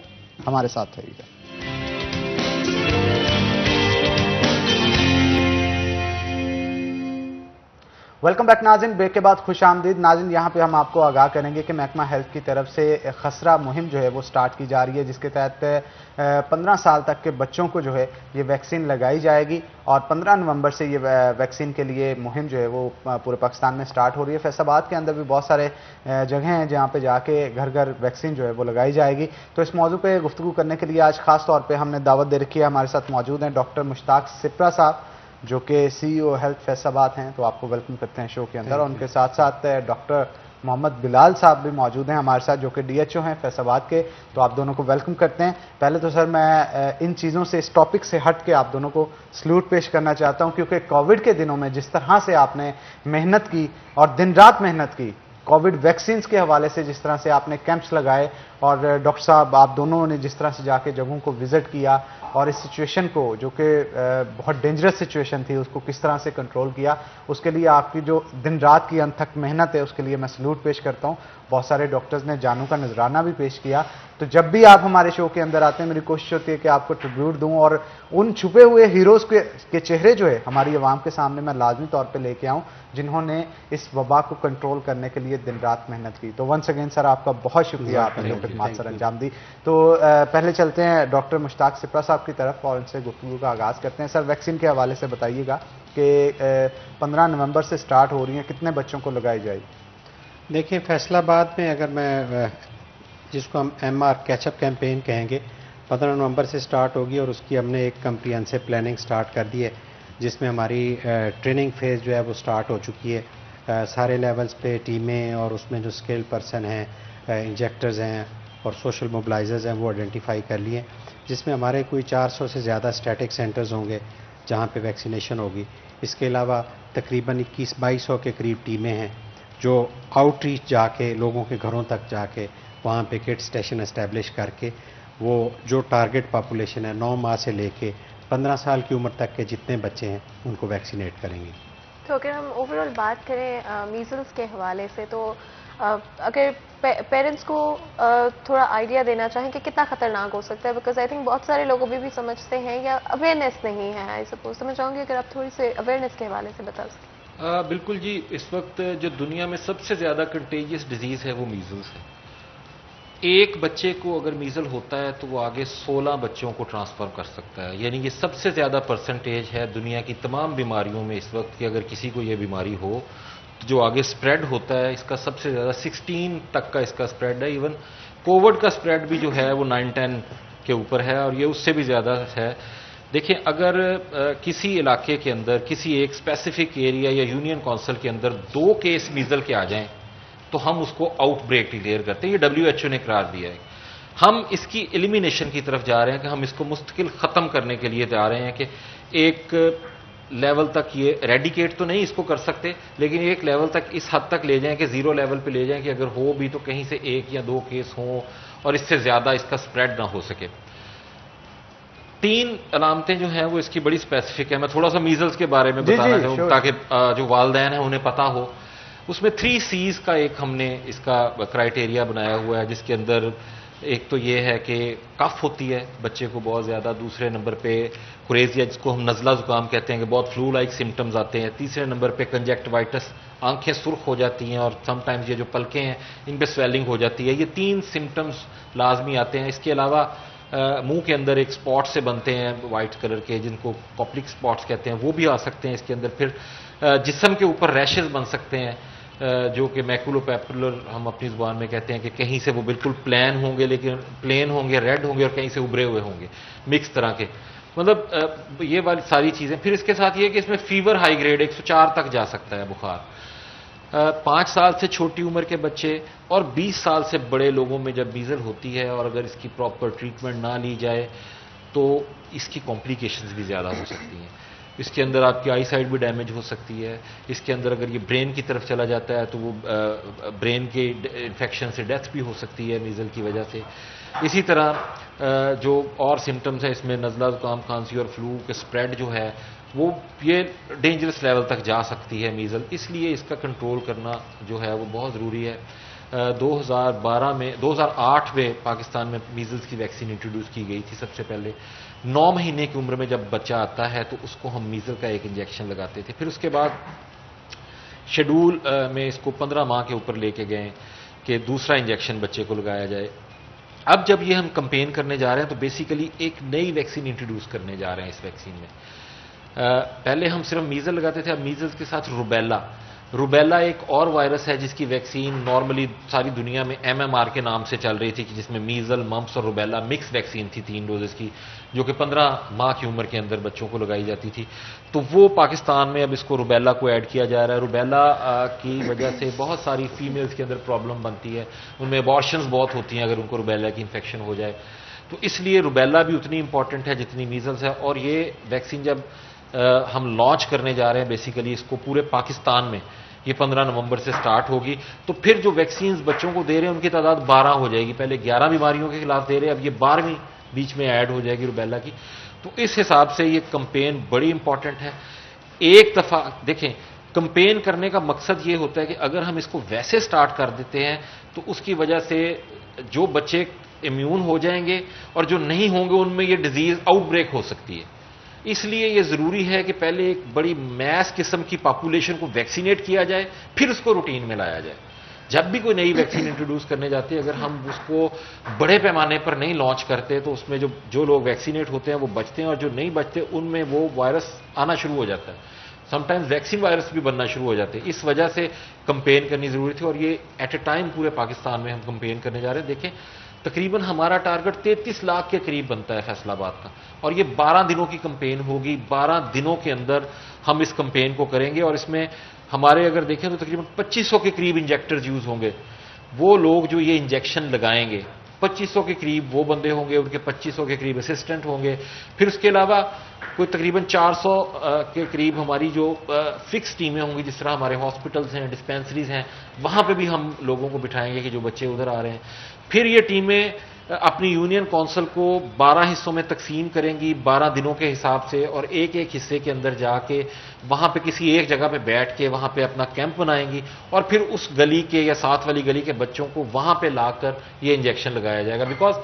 ہمارے ساتھ رہیے گا. ویلکم بیک ناظرین، بریک کے بعد خوش آمدید. ناظرین، یہاں پہ ہم آپ کو آگاہ کریں گے کہ محکمہ ہیلتھ کی طرف سے خسرہ مہم جو ہے وہ سٹارٹ کی جا رہی ہے، جس کے تحت 15 سال تک کے بچوں کو جو ہے یہ ویکسین لگائی جائے گی، اور 15 نومبر سے یہ ویکسین کے لیے مہم جو ہے وہ پورے پاکستان میں سٹارٹ ہو رہی ہے. فیصل آباد کے اندر بھی بہت سارے جگہیں ہیں جہاں پہ جا کے گھر گھر ویکسین جو ہے وہ لگائی جائے گی. تو اس موضوع پہ گفتگو کرنے کے لیے آج خاص طور پہ ہم نے دعوت دے رکھی ہے. ہمارے ساتھ موجود ہیں ڈاکٹر مشتاق سپرا صاحب، جو کہ سی او ہیلتھ فیصل آباد ہیں. تو آپ کو ویلکم کرتے ہیں شو کے اندر. اور ان کے ساتھ ساتھ ڈاکٹر محمد بلال صاحب بھی موجود ہیں ہمارے ساتھ، جو کہ ڈی ایچ او ہیں فیصل آباد کے. تو آپ دونوں کو ویلکم کرتے ہیں. پہلے تو سر میں ان چیزوں سے، اس ٹاپک سے ہٹ کے آپ دونوں کو سلوٹ پیش کرنا چاہتا ہوں، کیونکہ کووڈ کے دنوں میں جس طرح سے آپ نے محنت کی اور دن رات محنت کی، کووڈ ویکسینز کے حوالے سے جس طرح سے آپ نے کیمپس لگائے، اور ڈاکٹر صاحب آپ دونوں نے جس طرح سے جا کے جگہوں کو وزٹ کیا اور اس سچویشن کو، جو کہ بہت ڈینجرس سچویشن تھی، اس کو کس طرح سے کنٹرول کیا، اس کے لیے آپ کی جو دن رات کی انتھک محنت ہے اس کے لیے میں سلوٹ پیش کرتا ہوں. بہت سارے ڈاکٹرز نے جانوں کا نذرانہ بھی پیش کیا. تو جب بھی آپ ہمارے شو کے اندر آتے ہیں میری کوشش ہوتی ہے کہ آپ کو ٹریبیوٹ دوں، اور ان چھپے ہوئے ہیروز کے چہرے جو ہے ہماری عوام کے سامنے میں لازمی طور پہ لے کے آؤں، جنہوں نے اس وبا کو کنٹرول کرنے کے لیے دن رات محنت کی. تو ونس اگین سر آپ کا بہت شکریہ، آپ نے جو خدمات سر انجام دی. تو پہلے چلتے ہیں ڈاکٹر مشتاق سپرا صاحب کی طرف اور ان سے گفتگو کا آغاز کرتے ہیں. سر، ویکسین کے حوالے سے بتائیے گا کہ 15 نومبر سے سٹارٹ ہو رہی ہیں، کتنے بچوں کو لگائی جائے گی؟ دیکھیں، فیصل آباد میں اگر میں جس کو ہم M R catch up campaign کہیں گے، 15 نومبر سے سٹارٹ ہوگی، اور اس کی ہم نے ایک کمپریہنسو پلاننگ سٹارٹ کر دی ہے، جس میں ہماری ٹریننگ فیز جو ہے وہ سٹارٹ ہو چکی ہے. سارے لیولز پہ ٹیمیں اور اس میں جو اسکل پرسن ہیں، انجیکٹرز ہیں اور سوشل موبلائزرز ہیں، وہ آئیڈینٹیفائی کر لیے، جس میں ہمارے کوئی 400 سے زیادہ اسٹیٹک سینٹرز ہوں گے جہاں پہ ویکسینیشن ہوگی. اس کے علاوہ تقریباً 2100-2200 کے قریب ٹیمیں ہیں جو آؤٹ ریچ جا کے لوگوں کے گھروں تک جا کے وہاں پہ کٹ اسٹیشن اسٹیبلش کر کے وہ جو ٹارگٹ پاپولیشن ہے 9 ماہ سے لے کے 15 سال کی عمر تک کے جتنے بچے ہیں ان کو ویکسینیٹ کریں گے. تو اگر ہم اوور آل بات کریں میزلس کے حوالے سے، تو اگر پیرنٹس کو تھوڑا آئیڈیا دینا چاہیں کہ کتنا خطرناک ہو سکتا ہے، بیکاز آئی تھنک بہت سارے لوگ ابھی بھی سمجھتے ہیں یا اویئرنیس نہیں ہے. آئی سپوز تو میں چاہوں گی اگر آپ تھوڑی سی اویئرنیس کے حوالے سے بتا سکیں. بالکل جی، اس وقت جو دنیا میں سب سے زیادہ کنٹیجیس ڈیزیز ہے وہ میزلس ہے. ایک بچے کو اگر میزل ہوتا ہے تو وہ آگے 16 بچوں کو ٹرانسفر کر سکتا ہے. یعنی یہ سب سے زیادہ پرسنٹیج ہے دنیا کی تمام بیماریوں میں اس وقت کہ اگر کسی کو یہ بیماری ہو تو جو آگے سپریڈ ہوتا ہے اس کا سب سے زیادہ 16 تک کا اس کا سپریڈ ہے. ایون کووڈ کا سپریڈ بھی جو ہے وہ 9-10 کے اوپر ہے، اور یہ اس سے بھی زیادہ ہے. دیکھیں، اگر کسی علاقے کے اندر کسی ایک اسپیسیفک ایریا یا یونین کونسل کے اندر 2 کیس میزل کے آ جائیں تو ہم اس کو آؤٹ بریک ڈکلیئر کرتے ہیں. یہ WHO نے قرار دیا ہے. ہم اس کی ایلیمینیشن کی طرف جا رہے ہیں کہ ہم اس کو مستقل ختم کرنے کے لیے جا رہے ہیں کہ ایک لیول تک یہ ریڈیکیٹ تو نہیں اس کو کر سکتے، لیکن ایک لیول تک اس حد تک لے جائیں کہ 0 لیول پہ لے جائیں کہ اگر ہو بھی تو کہیں سے 1 یا 2 کیس ہوں اور اس سے زیادہ اس کا سپریڈ نہ ہو سکے. 3 علامتیں جو ہیں وہ اس کی بڑی اسپیسیفک ہیں. میں تھوڑا سا میزلس کے بارے میں بتانا چاہوں گا تاکہ جو والدین ہیں انہیں پتا ہو. اس میں 3 C's کا ایک ہم نے اس کا کرائٹیریا بنایا ہوا ہے، جس کے اندر ایک تو یہ ہے کہ کف ہوتی ہے بچے کو بہت زیادہ، دوسرے نمبر پہ کوریزیا جس کو ہم نزلہ زکام کہتے ہیں کہ بہت فلو لائک سمٹمز آتے ہیں، تیسرے نمبر پہ کنجکٹیوائٹس، آنکھیں سرخ ہو جاتی ہیں اور سم ٹائمز یہ جو پلکیں ہیں ان پہ سویلنگ ہو جاتی ہے. یہ 3 سمٹمز لازمی آتے ہیں. اس کے علاوہ منہ کے اندر ایک اسپاٹ سے بنتے ہیں وائٹ کلر کے جن کو کوپلک اسپاٹس کہتے ہیں، وہ بھی آ سکتے ہیں اس کے اندر. پھر جسم کے اوپر ریشز بن سکتے ہیں جو کہ میکولو پیپولر ہم اپنی زبان میں کہتے ہیں کہ کہیں سے وہ بالکل پلین ہوں گے لیکن پلین ہوں گے ریڈ ہوں گے اور کہیں سے ابھرے ہوئے ہوں گے مکس طرح کے. مطلب یہ والی ساری چیزیں. پھر اس کے ساتھ یہ کہ اس میں فیور ہائی گریڈ 104 تک جا سکتا ہے بخار. 5 سال سے چھوٹی عمر کے بچے اور 20 سال سے بڑے لوگوں میں جب میزل ہوتی ہے اور اگر اس کی پراپر ٹریٹمنٹ نہ لی جائے تو اس کی کمپلیکیشنز بھی زیادہ ہو سکتی ہیں. اس کے اندر آپ کی آئی سائٹ بھی ڈیمیج ہو سکتی ہے. اس کے اندر اگر یہ برین کی طرف چلا جاتا ہے تو وہ برین کے انفیکشن سے ڈیتھ بھی ہو سکتی ہے میزل کی وجہ سے. اسی طرح جو اور سمٹمز ہیں اس میں نزلہ زکام کھانسی اور فلو کے سپریڈ جو ہے وہ یہ ڈینجرس لیول تک جا سکتی ہے میزل. اس لیے اس کا کنٹرول کرنا جو ہے وہ بہت ضروری ہے. 2008 میں پاکستان میں میزلز کی ویکسین انٹروڈیوس کی گئی تھی. سب سے پہلے 9 مہینے کی عمر میں جب بچہ آتا ہے تو اس کو ہم میزل کا ایک انجیکشن لگاتے تھے. پھر اس کے بعد شیڈول میں اس کو 15 ماہ کے اوپر لے کے گئے کہ دوسرا انجیکشن بچے کو لگایا جائے. اب جب یہ ہم کمپین کرنے جا رہے ہیں تو بیسیکلی ایک نئی ویکسین انٹروڈیوس کرنے جا رہے ہیں. اس ویکسین میں پہلے ہم صرف میزل لگاتے تھے، اب میزلز کے ساتھ روبیلا ایک اور وائرس ہے جس کی ویکسین نارملی ساری دنیا میں MMR کے نام سے چل رہی تھی کہ جس میں میزل ممپس اور روبیلا مکس ویکسین تھی 3 ڈوزز کی جو کہ 15 ماہ کی عمر کے اندر بچوں کو لگائی جاتی تھی. تو وہ پاکستان میں اب اس کو روبیلا کو ایڈ کیا جا رہا ہے. روبیلا کی وجہ سے بہت ساری فیمیلز کے اندر پرابلم بنتی ہے، ان میں ابارشنز بہت ہوتی ہیں اگر ان کو روبیلا کی انفیکشن ہو جائے. تو اس لیے روبیلا بھی اتنی امپورٹنٹ ہے جتنی میزلز ہے. اور یہ ویکسین جب ہم لانچ کرنے جا رہے ہیں بیسیکلی اس کو پورے پاکستان میں یہ 15 نومبر سے سٹارٹ ہوگی. تو پھر جو ویکسینز بچوں کو دے رہے ہیں ان کی تعداد 12 ہو جائے گی. پہلے 11 بیماریوں کے خلاف دے رہے ہیں، اب یہ 12ویں بیچ میں ایڈ ہو جائے گی روبیلا کی. تو اس حساب سے یہ کمپین بڑی امپورٹنٹ ہے. ایک دفعہ دیکھیں کمپین کرنے کا مقصد یہ ہوتا ہے کہ اگر ہم اس کو ویسے سٹارٹ کر دیتے ہیں تو اس کی وجہ سے جو بچے امیون ہو جائیں گے اور جو نہیں ہوں گے ان میں یہ ڈیزیز آؤٹ بریک ہو سکتی ہے. اس لیے یہ ضروری ہے کہ پہلے ایک بڑی میس قسم کی پاپولیشن کو ویکسینیٹ کیا جائے پھر اس کو روٹین میں لایا جائے. جب بھی کوئی نئی ویکسین انٹروڈیوس کرنے جاتے ہیں اگر ہم اس کو بڑے پیمانے پر نہیں لانچ کرتے تو اس میں جو لوگ ویکسینیٹ ہوتے ہیں وہ بچتے ہیں اور جو نہیں بچتے ان میں وہ وائرس آنا شروع ہو جاتا ہے. سم ٹائمز ویکسین وائرس بھی بننا شروع ہو جاتے ہیں. اس وجہ سے کمپین کرنی ضروری تھی اور یہ ایٹ اے ٹائم پورے پاکستان میں ہم کمپین کرنے جا رہے ہیں. دیکھیں تقریباً ہمارا ٹارگٹ 33 لاکھ کے قریب بنتا ہے فیصل آباد کا اور یہ 12 دنوں کی کمپین ہوگی. 12 دنوں کے اندر ہم اس کمپین کو کریں گے اور اس میں ہمارے اگر دیکھیں تو تقریباً 2500 کے قریب انجیکٹرز یوز ہوں گے. وہ لوگ جو یہ انجیکشن لگائیں گے 2500 کے قریب وہ بندے ہوں گے، ان کے 2500 کے قریب اسسٹنٹ ہوں گے. پھر اس کے علاوہ کوئی تقریباً 400 کے قریب ہماری جو فکس ٹیمیں ہوں گی جس طرح ہمارے ہاسپٹلز ہیں ڈسپینسریز ہیں وہاں پہ بھی ہم لوگوں کو بٹھائیں گے کہ جو بچے ادھر آ رہے ہیں. پھر یہ ٹیمیں اپنی یونین کونسل کو 12 حصوں میں تقسیم کریں گی 12 دنوں کے حساب سے اور ایک ایک حصے کے اندر جا کے وہاں پہ کسی ایک جگہ پہ بیٹھ کے وہاں پہ اپنا کیمپ بنائیں گی اور پھر اس گلی کے یا ساتھ والی گلی کے بچوں کو وہاں پہ لا کر یہ انجیکشن لگایا جائے گا. بیکاز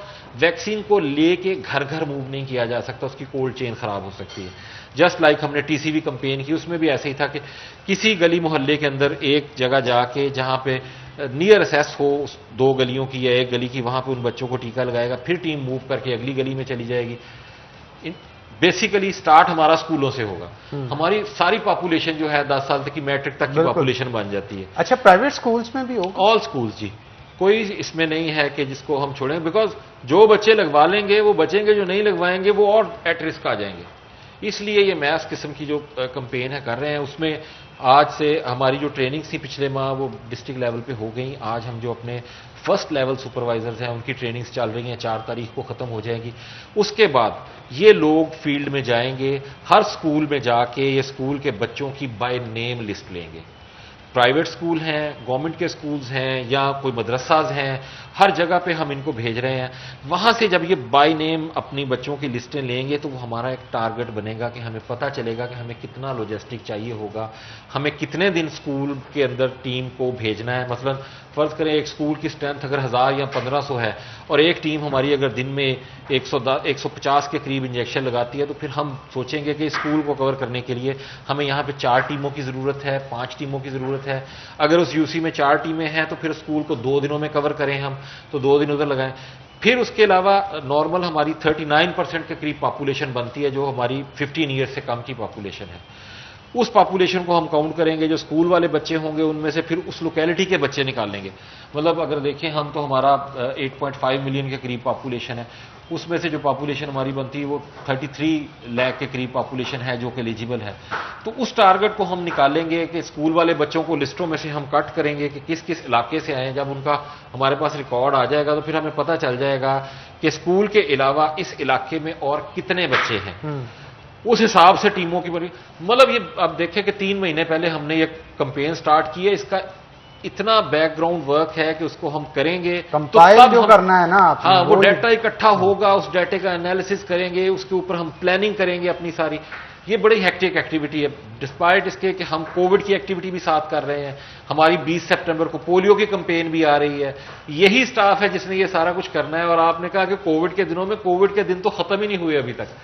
ویکسین کو لے کے گھر گھر موو نہیں کیا جا سکتا، اس کی کولڈ چین خراب ہو سکتی ہے. جسٹ لائک ہم نے TCV کمپین کی اس میں بھی ایسے ہی تھا کہ کسی گلی محلے کے اندر ایک جگہ جا کے جہاں پہ نیئر اسیس ہو اس 2 گلیوں کی یا ایک گلی کی وہاں پہ ان بچوں کو ٹیکہ لگائے گا. پھر ٹیم موو کر کے اگلی گلی میں چلی جائے گی. بیسیکلی سٹارٹ ہمارا اسکولوں سے ہوگا. ہماری ساری پاپولیشن جو ہے 10 سال تک کی میٹرک تک کی پاپولیشن بن جاتی ہے. اچھا پرائیویٹ سکولز میں بھی ہوگا؟ آل سکولز جی، کوئی اس میں نہیں ہے کہ جس کو ہم چھوڑیں بیکاز جو بچے لگوا لیں گے وہ بچیں گے، جو نہیں لگوائیں گے وہ اور ایٹ رسک آ جائیں گے. اس لیے یہ میس قسم کی جو کمپین ہے کر رہے ہیں اس میں آج سے ہماری جو ٹریننگ تھی پچھلے ماہ وہ ڈسٹرکٹ لیول پہ ہو گئی. آج ہم جو اپنے فرسٹ لیول سپروائزرز ہیں ان کی ٹریننگز چل رہی ہیں، 4 تاریخ کو ختم ہو جائے گی. اس کے بعد یہ لوگ فیلڈ میں جائیں گے، ہر سکول میں جا کے یہ سکول کے بچوں کی بائی نیم لسٹ لیں گے. پرائیویٹ سکول ہیں، گورنمنٹ کے سکولز ہیں یا کوئی مدرساز ہیں، ہر جگہ پہ ہم ان کو بھیج رہے ہیں. وہاں سے جب یہ بائی نیم اپنی بچوں کی لسٹیں لیں گے تو وہ ہمارا ایک ٹارگٹ بنے گا کہ ہمیں پتہ چلے گا کہ ہمیں کتنا لاجسٹک چاہیے ہوگا، ہمیں کتنے دن سکول کے اندر ٹیم کو بھیجنا ہے. مثلا فرض کریں ایک اسکول کی اسٹرینتھ اگر 1000 یا 1500 ہے اور ایک ٹیم ہماری اگر دن میں 150 کے قریب انجیکشن لگاتی ہے، تو پھر ہم سوچیں گے کہ اسکول کو کور کرنے کے لیے ہمیں یہاں پہ 4 ٹیموں کی ضرورت ہے، 5 ٹیموں کی ضرورت ہے. اگر اس یو سی میں 4 ٹیمیں ہیں تو پھر اسکول کو 2 دنوں میں کور کریں ہم، تو 2 دن ادھر لگائیں. پھر اس کے علاوہ نارمل ہماری 39% کے قریب پاپولیشن بنتی ہے جو ہماری 15 ایئر سے کم کی پاپولیشن ہے. اس پاپولیشن کو ہم کاؤنٹ کریں گے، جو اسکول والے بچے ہوں گے ان میں سے پھر اس لوکیلٹی کے بچے نکال لیں گے. مطلب اگر دیکھیں ہم تو ہمارا 8.5 ملین کے قریب پاپولیشن ہے، اس میں سے جو پاپولیشن ہماری بنتی ہے وہ 33 لاکھ کے قریب پاپولیشن ہے جو کہ ایلیجیبل ہے. تو اس ٹارگٹ کو ہم نکالیں گے کہ اسکول والے بچوں کو لسٹوں میں سے ہم کٹ کریں گے کہ کس کس علاقے سے آئے ہیں. جب ان کا ہمارے پاس ریکارڈ آ جائے گا تو پھر ہمیں پتہ چل جائے گا کہ اسکول کے علاوہ اس علاقے میں اور کتنے بچے ہیں. اس حساب سے ٹیموں کی بنی. مطلب یہ اب دیکھیں کہ 3 مہینے پہلے ہم نے یہ کمپین سٹارٹ کی ہے، اس کا اتنا بیک گراؤنڈ ورک ہے کہ اس کو ہم کریں گے کمپائل جو کرنا ہے نا آپ نے، ہاں وہ ڈیٹا اکٹھا ہوگا، اس ڈیٹے کا انالیسس کریں گے، اس کے اوپر ہم پلاننگ کریں گے اپنی ساری. یہ بڑی ہیکٹک ایکٹیویٹی ہے ڈسپائٹ اس کے کہ ہم کووڈ کی ایکٹیویٹی بھی ساتھ کر رہے ہیں. ہماری 20 سپٹمبر کو پولیو کی کمپین بھی آ رہی ہے. یہی سٹاف ہے جس نے یہ سارا کچھ کرنا ہے. اور آپ نے کہا کہ کووڈ کے دنوں میں، کووڈ کے دن تو ختم ہی نہیں ہوئے ابھی تک.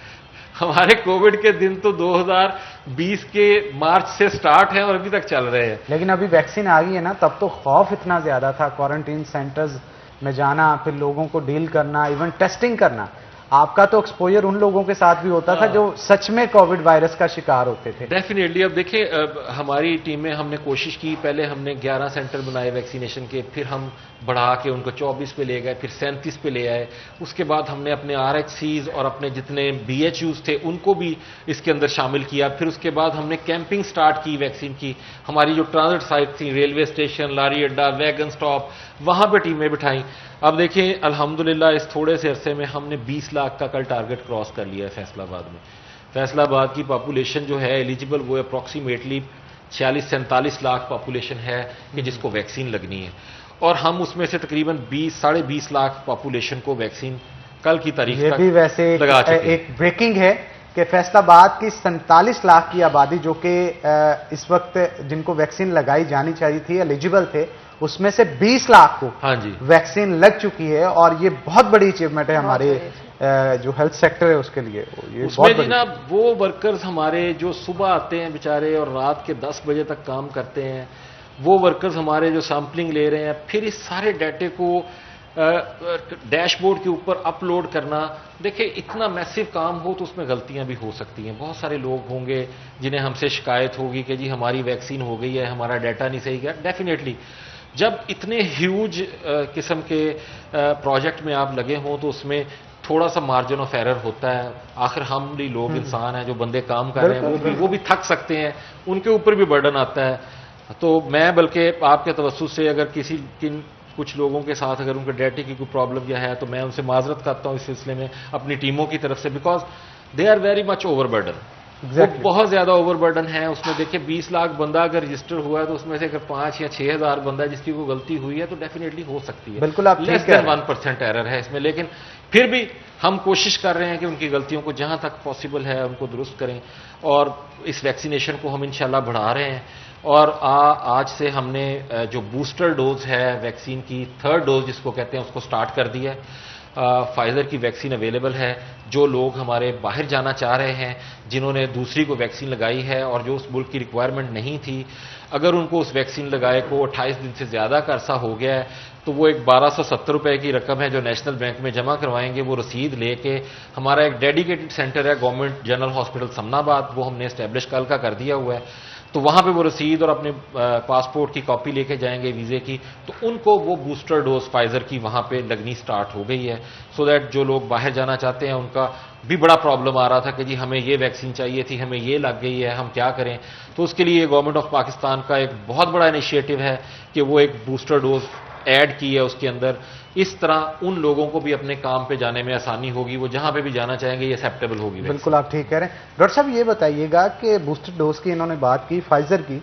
ہمارے کووڈ کے دن تو 2020 کے مارچ سے سٹارٹ ہیں اور ابھی تک چل رہے ہیں. لیکن ابھی ویکسین آ گئی ہے نا، تب تو خوف اتنا زیادہ تھا، کوارنٹین سینٹرز میں جانا، پھر لوگوں کو ڈیل کرنا، ایون ٹیسٹنگ کرنا. آپ کا تو ایکسپوجر ان لوگوں کے ساتھ بھی ہوتا تھا جو سچ میں کووڈ وائرس کا شکار ہوتے تھے. ڈیفینیٹلی. اب دیکھیں ہماری ٹیم میں ہم نے کوشش کی، پہلے ہم نے 11 سینٹر بنائے ویکسینیشن کے، پھر ہم بڑھا کے ان کو 24 پہ لے گئے، پھر 37 پہ لے آئے. اس کے بعد ہم نے اپنے RHCs اور اپنے جتنے BHUs تھے ان کو بھی اس کے اندر شامل کیا. پھر اس کے بعد ہم نے کیمپنگ سٹارٹ کی ویکسین کی. ہماری جو ٹرانزٹ سائٹ تھیں، ریلوے اسٹیشن، لاری اڈا، ویگن سٹاپ، وہاں پہ ٹیمیں بٹھائیں. اب دیکھیں الحمدللہ اس تھوڑے سے عرصے میں ہم نے 20 لاکھ کا کل ٹارگٹ کراس کر لیا ہے فیصل آباد میں. فیصل آباد کی پاپولیشن جو ہے ایلیجیبل وہ اپروکسیمیٹلی 46-47 لاکھ پاپولیشن ہے کہ جس کو ویکسین لگنی ہے. اور ہم اس میں سے تقریباً 20-20.5 لاکھ پاپولیشن کو ویکسین کل کی تاریخ یہ تک بھی ویسے لگا چکے ہیں. ایک بریکنگ ہے کہ فیصل آباد کی 47 لاکھ کی آبادی جو کہ اس وقت جن کو ویکسین لگائی جانی چاہیے تھی، ایلیجیبل تھے، اس میں سے 20 لاکھ کو ہاں جی ویکسین لگ چکی ہے. اور یہ بہت بڑی اچیومنٹ ہے ہمارے جو ہیلتھ سیکٹر ہے اس کے لیے. اس میں جناب وہ ورکرز ہمارے جو صبح آتے ہیں بیچارے اور رات کے 10 بجے تک کام کرتے ہیں، وہ ورکرز ہمارے جو سیمپلنگ لے رہے ہیں، پھر اس سارے ڈیٹے کو ڈیش بورڈ کے اوپر اپلوڈ کرنا. دیکھیں اتنا میسو کام ہو تو اس میں غلطیاں بھی ہو سکتی ہیں. بہت سارے لوگ ہوں گے جنہیں ہم سے شکایت ہوگی کہ جی ہماری ویکسین ہو گئی ہے، ہمارا ڈیٹا نہیں صحیح گیا. ڈیفینیٹلی جب اتنے ہیوج قسم کے پروجیکٹ میں آپ لگے ہوں تو اس میں تھوڑا سا مارجن آف ایرر ہوتا ہے. آخر ہم بھی لوگ انسان ہیں، جو بندے کام کر رہے ہیں وہ بھی تھک سکتے ہیں، ان کے اوپر بھی برڈن آتا ہے. تو میں بلکہ آپ کے توسط سے اگر کچھ لوگوں کے ساتھ اگر ان کے ڈیٹے کی کوئی پرابلم یا ہے تو میں ان سے معذرت کرتا ہوں اس سلسلے میں اپنی ٹیموں کی طرف سے، because they are very much over burden. وہ بہت زیادہ اوور برڈن ہے. اس میں دیکھیں 20 لاکھ بندہ اگر رجسٹر ہوا ہے تو اس میں سے اگر 5 یا 6 ہزار بندہ جس کی کوئی غلطی ہوئی ہے تو ڈیفینیٹلی ہو سکتی ہے. بالکل آپ لیس دین 1% ایرر ہے اس میں. لیکن پھر بھی ہم کوشش کر رہے ہیں کہ ان کی غلطیوں کو جہاں تک پاسبل ہے ان کو درست کریں. اور اس ویکسینیشن کو ہم انشاءاللہ بڑھا رہے ہیں. اور آج سے ہم نے جو بوسٹر ڈوز ہے ویکسین کی، 3rd ڈوز جس کو کہتے ہیں، اس کو سٹارٹ کر دیا ہے. فائزر کی ویکسین اویلیبل ہے. جو لوگ ہمارے باہر جانا چاہ رہے ہیں، جنہوں نے دوسری کو ویکسین لگائی ہے اور جو اس ملک کی ریکوائرمنٹ نہیں تھی، اگر ان کو اس ویکسین لگائے کو 28 دن سے زیادہ کا عرصہ ہو گیا ہے تو وہ ایک 1270 روپے کی رقم ہے جو نیشنل بینک میں جمع کروائیں گے. وہ رسید لے کے ہمارا ایک ڈیڈیکیٹڈ سینٹر ہے گورنمنٹ جنرل ہاسپٹل سمنا آباد، وہ ہم نے اسٹیبلش کل کا کر دیا ہوا ہے. تو وہاں پہ وہ رسید اور اپنے پاسپورٹ کی کاپی لے کے جائیں گے ویزے کی، تو ان کو وہ بوسٹر ڈوز فائزر کی وہاں پہ لگنی سٹارٹ ہو گئی ہے. سو دیٹ جو لوگ باہر جانا چاہتے ہیں ان کا بھی بڑا پرابلم آ رہا تھا کہ جی ہمیں یہ ویکسین چاہیے تھی، ہمیں یہ لگ گئی ہے، ہم کیا کریں. تو اس کے لیے گورنمنٹ آف پاکستان کا ایک بہت بڑا انیشیٹو ہے کہ وہ ایک بوسٹر ڈوز ایڈ کی ہے اس کے اندر. اس طرح ان لوگوں کو بھی اپنے کام پہ جانے میں آسانی ہوگی، وہ جہاں پہ بھی جانا چاہیں گے یہ ایکسیپٹیبل ہوگی. بالکل آپ ٹھیک کہہ رہے ہیں. ڈاکٹر صاحب یہ بتائیے گا کہ بوسٹر ڈوز کی انہوں نے بات کی فائزر کی،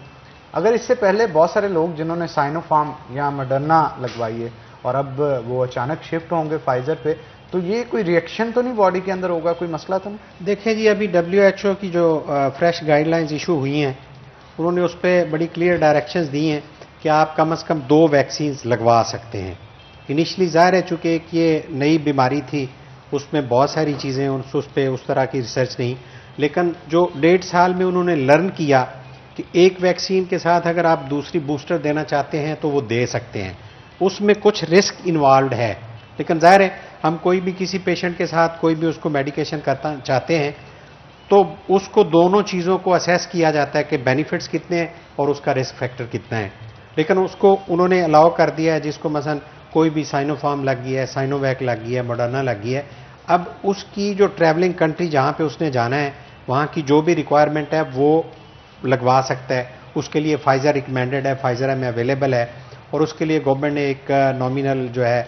اگر اس سے پہلے بہت سارے لوگ جنہوں نے سائنو فارم یا مڈرنا لگوائی ہے اور اب وہ اچانک شفٹ ہوں گے فائزر پہ، تو یہ کوئی ریئیکشن تو نہیں باڈی کے اندر ہوگا، کوئی مسئلہ تو نہیں؟ دیکھیں جی ابھی WHO کی جو فریش گائیڈ لائنز ایشو ہوئی ہیں، انہوں نے اس پہ بڑی کلیئر ڈائریکشنز دی ہیں کہ آپ کم از کم 2 ویکسینز لگوا سکتے ہیں. انیشلی ظاہر ہے چونکہ ایک یہ نئی بیماری تھی, اس میں بہت ساری چیزیں اس پہ اس طرح کی ریسرچ نہیں, لیکن جو 1.5 سال میں انہوں نے لرن کیا کہ ایک ویکسین کے ساتھ اگر آپ دوسری بوسٹر دینا چاہتے ہیں تو وہ دے سکتے ہیں. اس میں کچھ رسک انوالوڈ ہے, لیکن ظاہر ہے ہم کوئی بھی کسی پیشنٹ کے ساتھ کوئی بھی اس کو میڈیکیشن کرتا چاہتے ہیں تو اس کو دونوں چیزوں کو اسیس کیا جاتا ہے کہ بینیفٹس کتنے ہیں اور اس کا رسک فیکٹر کتنا ہے. لیکن اس کو انہوں نے الاؤ کر دیا ہے, جس کو مثلا کوئی بھی سائنو فارم لگ گیا ہے, سائنو ویک لگ گیا ہے, موڈرنا لگ گیا ہے, اب اس کی جو ٹریولنگ کنٹری جہاں پہ اس نے جانا ہے وہاں کی جو بھی ریکوائرمنٹ ہے وہ لگوا سکتا ہے. اس کے لیے فائزر ریکمینڈڈ ہے, فائزر میں اویلیبل ہے, اور اس کے لیے گورنمنٹ نے ایک نامینل جو ہے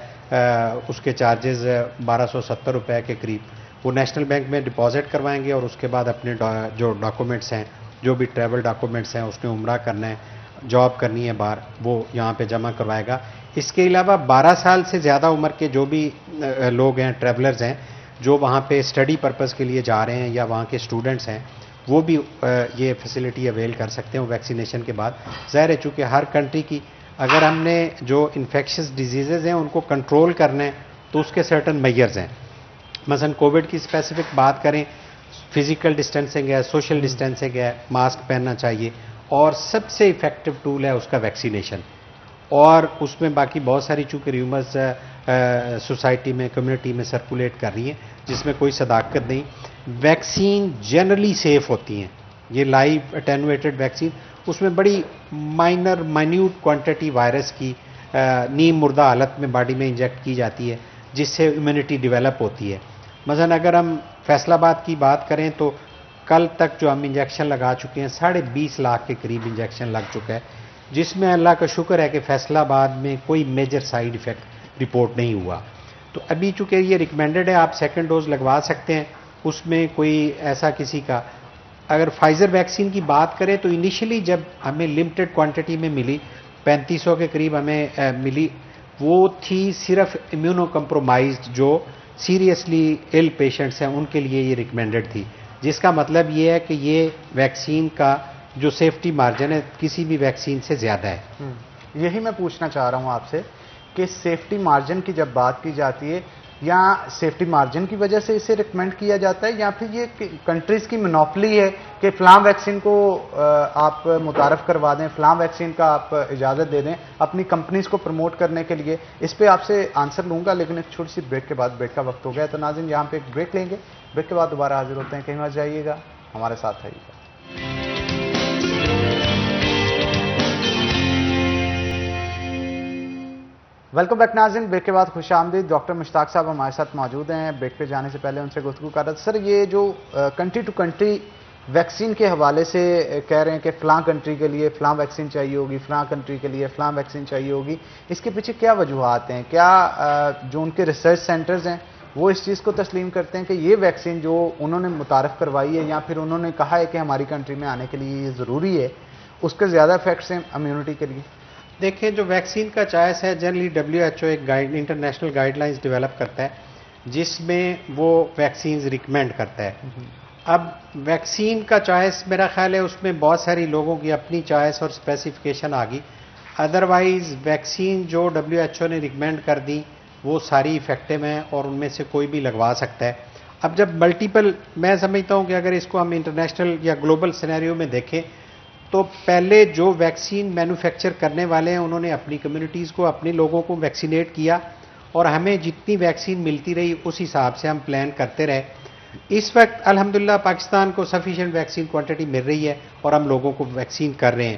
اس کے چارجز 1270 روپے کے قریب وہ نیشنل بینک میں ڈپازٹ کروائیں گے, اور اس کے بعد اپنے جو ڈاکومنٹس ہیں, جو بھی ٹریول ڈاکومنٹس ہیں, اس نے عمرہ کرنا ہے, جاب کرنی ہے باہر, وہ یہاں پہ جمع کروائے گا. اس کے علاوہ 12 سال سے زیادہ عمر کے جو بھی لوگ ہیں, ٹریولرز ہیں, جو وہاں پہ اسٹڈی پرپز کے لیے جا رہے ہیں یا وہاں کے اسٹوڈنٹس ہیں, وہ بھی یہ فیسلٹی اویل کر سکتے ہیں ویکسینیشن کے بعد. ظاہر ہے چونکہ ہر کنٹری کی اگر ہم نے جو انفیکشس ڈیزیزز ہیں ان کو کنٹرول کرنا ہے تو اس کے سرٹن میئرز ہیں. مثلا کووڈ کی اسپیسیفک بات کریں, فزیکل ڈسٹینسنگ ہے, سوشل ڈسٹینسنگ ہے, ماسک پہننا چاہیے, اور سب سے افیکٹو ٹول ہے اس کا ویکسینیشن. اور اس میں باقی بہت ساری چونکہ ریومرز سوسائٹی میں, کمیونٹی میں سرکولیٹ کر رہی ہیں جس میں کوئی صداقت نہیں. ویکسین جنرلی سیف ہوتی ہیں, یہ لائیو اٹینویٹڈ ویکسین, اس میں بڑی مائنیوٹ کوانٹٹی وائرس کی نیم مردہ حالت میں باڈی میں انجیکٹ کی جاتی ہے جس سے امیونٹی ڈیولپ ہوتی ہے. مثلا اگر ہم فیصل آباد کی بات کریں تو کل تک جو ہم انجیکشن لگا چکے ہیں 20.5 لاکھ کے قریب انجیکشن لگ چکا ہے, جس میں اللہ کا شکر ہے کہ فیصل آباد میں کوئی میجر سائیڈ ایفیکٹ رپورٹ نہیں ہوا. تو ابھی چونکہ یہ ریکمینڈڈ ہے آپ سیکنڈ ڈوز لگوا سکتے ہیں, اس میں کوئی ایسا کسی کا. اگر فائزر ویکسین کی بات کریں تو انیشلی جب ہمیں لمیٹڈ کوانٹٹی میں ملی 3500 کے قریب ہمیں ملی, وہ تھی صرف امیونو کمپرومائزڈ جو سیریسلی ال پیشنٹس ہیں ان کے لیے یہ ریکمینڈڈ تھی, جس کا مطلب یہ ہے کہ یہ ویکسین کا جو سیفٹی مارجن ہے کسی بھی ویکسین سے زیادہ ہے. یہی میں پوچھنا چاہ رہا ہوں آپ سے کہ سیفٹی مارجن کی جب بات کی جاتی ہے, یا سیفٹی مارجن کی وجہ سے اسے ریکمینڈ کیا جاتا ہے, یا پھر یہ کنٹریز کی منوپلی ہے کہ فلاں ویکسین کو آپ متعارف کروا دیں, فلاں ویکسین کا آپ اجازت دے دیں اپنی کمپنیز کو پروموٹ کرنے کے لیے. اس پہ آپ سے آنسر لوں گا, لیکن ایک چھوٹی سی بریک کے بعد, بریک کا وقت ہو گیا تو ناظرین یہاں پہ ایک بریک لیں گے, بریک کے بعد دوبارہ حاضر ہوتے ہیں. کہیں مت جائیے گا, ہمارے ساتھ رہیے گا. ویلکم بیک ناظرین, بریک کے بعد خوش آمدید. ڈاکٹر مشتاق صاحب ہمارے ساتھ موجود ہیں. بریک پہ جانے سے پہلے ان سے گفتگو کر رہا تھا. سر یہ جو کنٹری ٹو کنٹری ویکسین کے حوالے سے کہہ رہے ہیں کہ فلاں کنٹری کے لیے فلاں ویکسین چاہیے ہوگی, فلاں کنٹری کے لیے فلاں ویکسین چاہیے ہوگی, اس کے پیچھے کیا وجوہات ہیں؟ کیا جو ان کے ریسرچ سینٹرز ہیں وہ اس چیز کو تسلیم کرتے ہیں کہ یہ ویکسین جو انہوں نے متعارف کروائی ہے یا پھر انہوں نے کہا ہے کہ ہماری کنٹری میں آنے کے لیے یہ ضروری ہے, اس کے زیادہ افیکٹس ہیں امیونٹی کے لیے؟ دیکھیں جو ویکسین کا چوائس ہے جنرلی WHO ایک انٹرنیشنل گائیڈ لائنز ڈیولپ کرتا ہے جس میں وہ ویکسینز ریکمینڈ کرتا ہے. اب ویکسین کا چوائس میرا خیال ہے اس میں بہت ساری لوگوں کی اپنی چوائس اور اسپیسیفکیشن آ گئی. ادروائز ویکسین جو WHO نے ریکمینڈ کر دی وہ ساری افیکٹو ہیں اور ان میں سے کوئی بھی لگوا سکتا ہے. اب جب ملٹیپل, میں سمجھتا ہوں کہ اگر اس کو ہم انٹرنیشنل یا گلوبل سینیریو میں دیکھیں تو پہلے جو ویکسین مینوفیکچر کرنے والے ہیں انہوں نے اپنی کمیونٹیز کو, اپنے لوگوں کو ویکسینیٹ کیا, اور ہمیں جتنی ویکسین ملتی رہی اس حساب سے ہم پلان کرتے رہے. اس وقت الحمدللہ پاکستان کو سفیشینٹ ویکسین کوانٹٹی مل رہی ہے اور ہم لوگوں کو ویکسین کر رہے ہیں.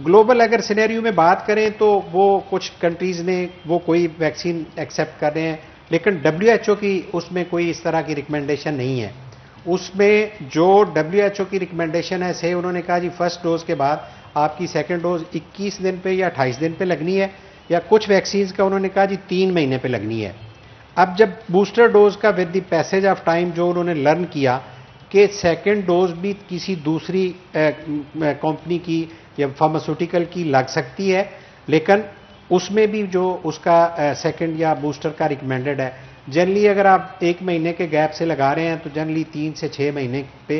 گلوبل اگر سینیریو میں بات کریں تو وہ کچھ کنٹریز نے وہ کوئی ویکسین ایکسیپٹ کر رہے ہیں, لیکن WHO کی اس میں کوئی اس طرح کی ریکمینڈیشن نہیں ہے. اس میں جو WHO کی ریکمینڈیشن ہے سے انہوں نے کہا جی فرسٹ ڈوز کے بعد آپ کی سیکنڈ ڈوز 21 دن پہ یا 28 دن پہ لگنی ہے, یا کچھ ویکسینز کا انہوں نے کہا جی 3 مہینے پہ لگنی ہے. اب جب بوسٹر ڈوز کا with the passage of time جو انہوں نے لرن کیا کہ سیکنڈ ڈوز بھی کسی دوسری کمپنی کی یا فارماسیوٹیکل کی لگ سکتی ہے, لیکن اس میں بھی جو اس کا سیکنڈ یا بوسٹر کا ریکمینڈڈ ہے. جنرلی اگر آپ 1 مہینے کے گیپ سے لگا رہے ہیں تو جنرلی 3 سے 6 مہینے پہ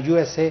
USA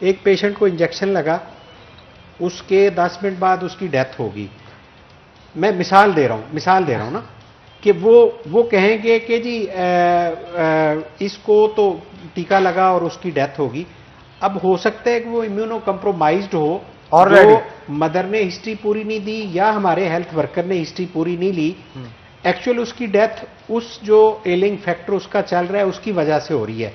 ایک پیشنٹ کو انجیکشن لگا, اس کے 10 منٹ بعد اس کی ڈیتھ ہوگی. میں مثال دے رہا ہوں نا, کہ وہ کہیں گے کہ جی اس کو تو ٹیکہ لگا اور اس کی ڈیتھ ہوگی. اب ہو سکتا ہے کہ وہ امیونو کمپرومائزڈ ہو, اور مدر نے ہسٹری پوری نہیں دی یا ہمارے ہیلتھ ورکر نے ہسٹری پوری نہیں لی. ایکچوئل اس کی ڈیتھ اس جو ایلنگ فیکٹر اس کا چل رہا ہے اس کی وجہ سے ہو رہی ہے,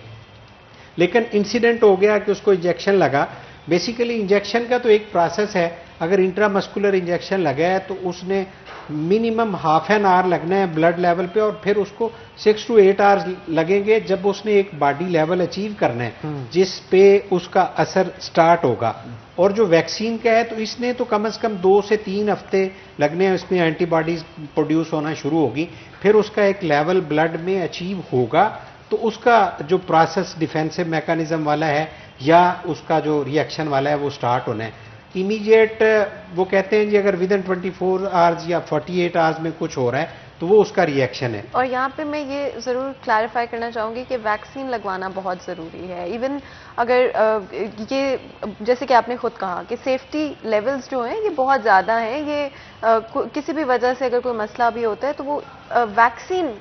لیکن انسیڈنٹ ہو گیا کہ اس کو انجیکشن لگا. بیسیکلی انجیکشن کا تو ایک پروسیس ہے. اگر انٹرا مسکولر انجیکشن لگا ہے تو اس نے منیمم ہاف این آور لگنا ہے بلڈ لیول پہ, اور پھر اس کو 6 to 8 آورز لگیں گے جب اس نے ایک باڈی لیول اچیو کرنا ہے جس پہ اس کا اثر سٹارٹ ہوگا. اور جو ویکسین کا ہے تو اس نے تو کم از کم 2 سے 3 ہفتے لگنے ہیں, اس میں اینٹی باڈیز پروڈیوس ہونا شروع ہوگی, پھر اس کا ایک لیول بلڈ میں اچیو ہوگا. تو اس کا جو پروسیس ڈیفینسو میکانزم والا ہے یا اس کا جو ری ایکشن والا ہے وہ سٹارٹ ہونا ہے. امیڈیٹ وہ کہتے ہیں جی اگر ود ان 24 آورز یا 48 آورز میں کچھ ہو رہا ہے تو وہ اس کا ری ایکشن ہے. اور یہاں پہ میں یہ ضرور کلیریفائی کرنا چاہوں گی کہ ویکسین لگوانا بہت ضروری ہے. ایون اگر یہ جیسے کہ آپ نے خود کہا کہ سیفٹی لیولز جو ہیں یہ بہت زیادہ ہیں, یہ کسی بھی وجہ سے اگر کوئی مسئلہ بھی ہوتا ہے تو وہ ویکسین